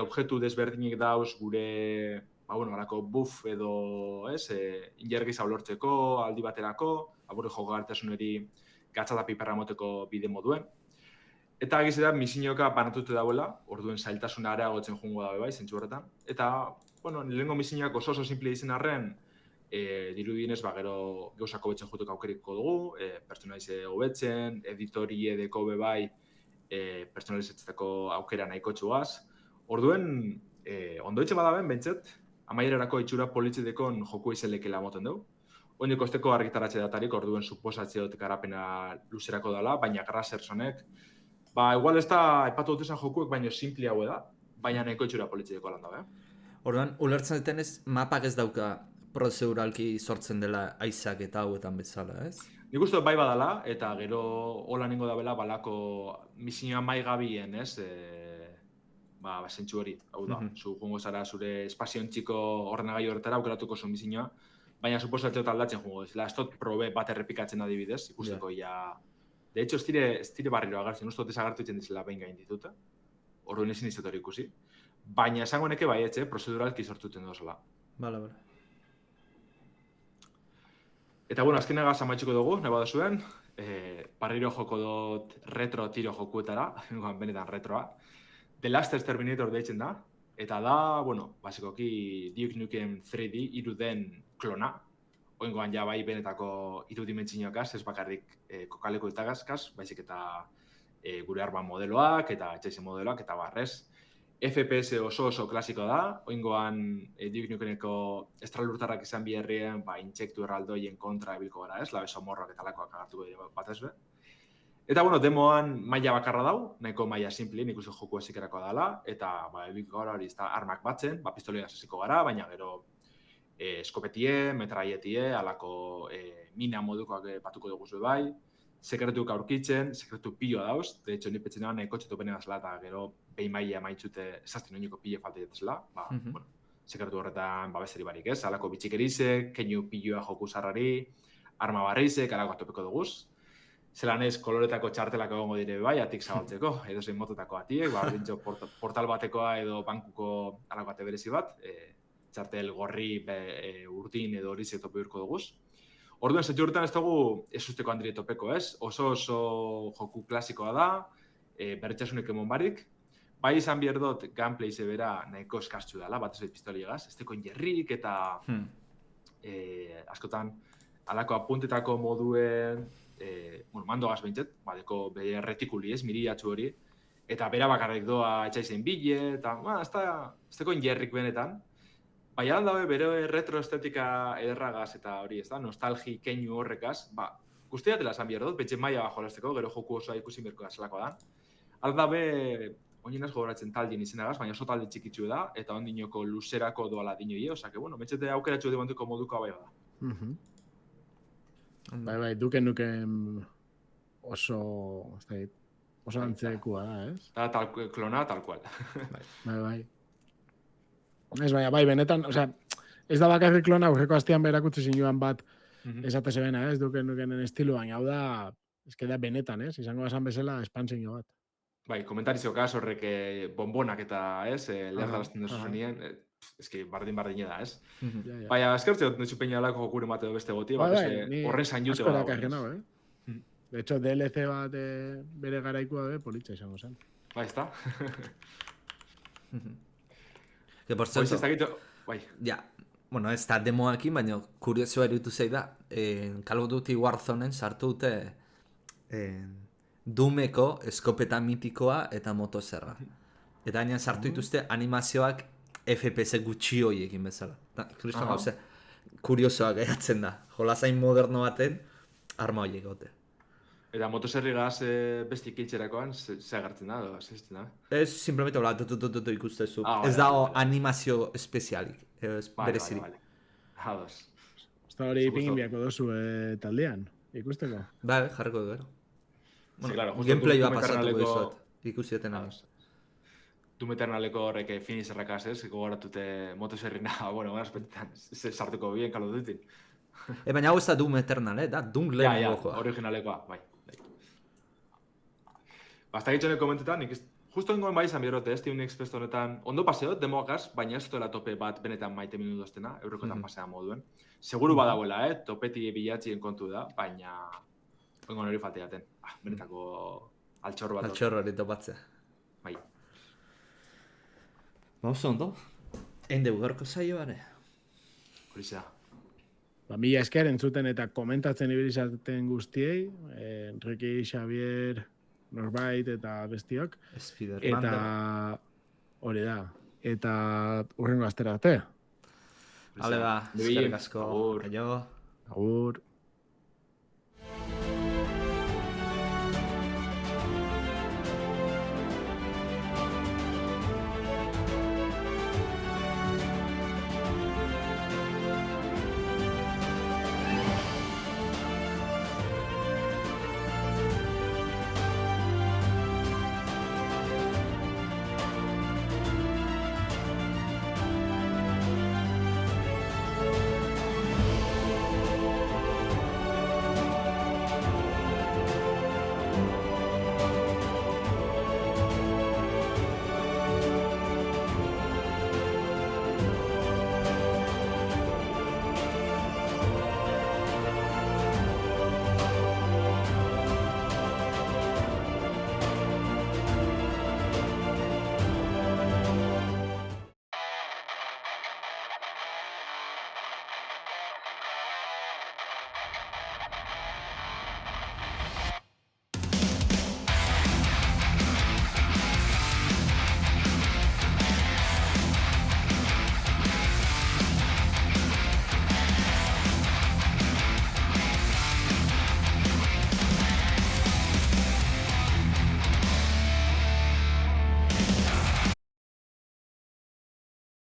objektu desberdinik dauz gure, alako buff edo, ez, injergiz lortzeko, aldi baterako, gure jokagartasuneri gatza eta piperra moteko bide moduen. Eta egiz da, misioka banatute dauela, orduen zailtasuna areagotzen jungo dabe bai, zentzu horretan. Eta, lehenko misioak oso simple izen arren, dirudienez, gero gauzako betzen jutuk aukeriko dugu, pertsonalize hobetzen, editori edeko bebai, pertsonalizatzeko aukera nahiko txugaz. Orduen, ondo etxe badaben, bentzet, amaierarako itxura politzidekon joku izelekela moten dugu. Oineko esteko argitaratxe datarik, orduen suposatze dut garapena luzerako dela, baina Grasersonek, igual ez da epatu dutezan jokuek, baina simpli hau da, baina nahiko itxura politzideko lan da, Orduan, ulertzen denez, mapak ez dauka prozeduralki sortzen dela aizak eta hauetan bezala, ez? Nik uste bai badala, eta gero hola ningo da bela balako misioa maigabien, ez? Zentzu hori, hau da. Zu jungo zara zure espazioen txiko ordenagai horretara aukeratuko zuen misioa, baina suposatzea aldatzen jungo dezela. Ez dut probe bat errepikatzen adibidez, ikusteko ja... De hecho, ez dire barriro agartzen, uste dut ezagartu itzen dizela behin gain dituta. Orduan ezin izat hori ikusi. Baina esango neke baietxe, prozeduralki sortuten dozela. Bale. Eta, azkenagaz amaitxuko dugu, nahi badazuen. Barriro joko dut retro tiro jokuetara, benetan retroa. The Last Exterminator deitzen da. Eta da, basikoki Duke Nukem 3D iruden klona. Oingoan ja bai benetako irudimentsiñoakaz, ez bakarrik kokaleko eta gazkaz, baizik eta gure arma modeloak eta etxaizen modeloak eta barrez. FPS oso klasiko da, oingoan Duke Nukemeko estralurtarrak izan biherrien, intsektu erraldoien kontra ebilko gara ez, labeso morroak eta lakoak agartuko dira bat ez be. Eta, demoan maila bakarra dau, nahiko maila simpli, nik uste joku ezikerako dela, eta ebilko gara hori armak batzen, pistoleak hasiko gara, baina gero eskopetie, metraietie, alako mina modukoak batuko dugu zuen bai, sekretuak aurkitzen, sekretu piloa dauz, de hecho, nipetzen da nahiko txetu bene gazela, eta gero behin maila maitzute esazten oiniko pile falta jetezela, sekretu horretan besteri barik ez, alako bitxikerizek, keinu piloa joku zarrari, arma barreizek, alako atopeko duguz. Zelan ez, koloretako txartelak egongo dire bai, atik zabaltzeko, edo zein mototako atiek, bintxo portal batekoa edo bankuko alako ate berezi bat, txartel gorri urdin edo hori tope urko duguz. Orduen, zetio horretan ez dugu ez usteko handire topeko, ez? Oso joku klasikoa da, berretxasunek emon barik. Bai izan bierdot gameplay zebera nahiko eskartxu dela, bat ez pistoliegaz, ez teko injerrik eta askotan alako apuntetako moduen, mando gaz behintzet, badeko bere retikuli ez, miriatxu hori, eta bera bakarrik doa etxaizen bile, eta ez teko injerrik benetan. Baina dabe bere retro estetika ederragaz eta hori ez da, nostalgi keinu horrekaz, guztiatela esan bierdot, betxe maia bajo lasteko, gero joku osoa ikusi mirko gazelakoa da. Aldabe, oinenaz gogoratzen taldien izenagaz, baina oso talde txikitzu da, eta ondinoko luzerako doala dinoie, osake, betxete aukeratxu demontuko moduko bai da. Bai, Duke Nukem oso antzekua da, ez? Da, klona, tal cual. Bai. Ez baina, bai, benetan, ez da bakarrik klona, aurreko astean berakutze zinuan bat esate zebena, ez, Duke Nukenen estilu, baina hau da, da benetan, ez, izango esan bezala espantzio bat. Bai, komentarizioka horrek bombonak eta, ez, lehardalazten duzu zenien, bardin da, ez? Baina, eskertze dut netxu peina alako jokure mate beste goti, horren zain jute da. De hecho, DLC bat bere garaikoa politxa izango zen. Bai, ez da? Que por cierto... ez dakito... Bai. Ja, bueno, ez da demoakin, baina kuriosoa eritu zei da, Call of Duty Warzonen sartu dute Doomeko eskopeta mitikoa eta motosierra. Eta gainean sartu dituzte animazioak FPS gutxi horiekin bezala. Kriston gauze, kuriosoa geratzen da. Jolazain moderno baten, arma horiek gote. Eta motosierrigaz besti kiltzerakoan, ze agertzen da, edo zizten da? Ez, simplemente hola, tututututu ikustezu. Ez dago animazio espezialik, berezirik. Vale. Ados. Ez da hori pingin biako dozu taldean, ikusteko? Bai, jarriko gero. Sí, claro, justo Gameplay bat pasatuko izuet, ikusieten amiz. Doom Eternaleko horrek finisherrakaz ez, gogoratute motosierrina, bueno, aspektetan, sartuko bien Call of Duty. Baina hau ez da Doom Eternal, da Doom lehenengokoa. Ja, originalekoa, bai. Basta gitxonek komentetan, justo ingoen bai izan biderote, ez tiun express honetan, ondo paseot, demoakaz, baina ez dela tope bat benetan maite minutu doztena, eurokoetan pasea moduen. Seguru badagoela, topeti bilatzien kontu da, baina ingoen hori falteaten. Benetako altxorro bat. Altxorro hori topatzea. Bai. Oso ondo, endeu gaurko zaio bare. Horixe da. Mila esker entzuten eta komentatzen ibilizaten guztiei, Enrique, Xavier, Norbait eta bestiok. Eta hori da. Eta urrengo astera arte. Hale ba, eskerrik asko. Agur. Agur.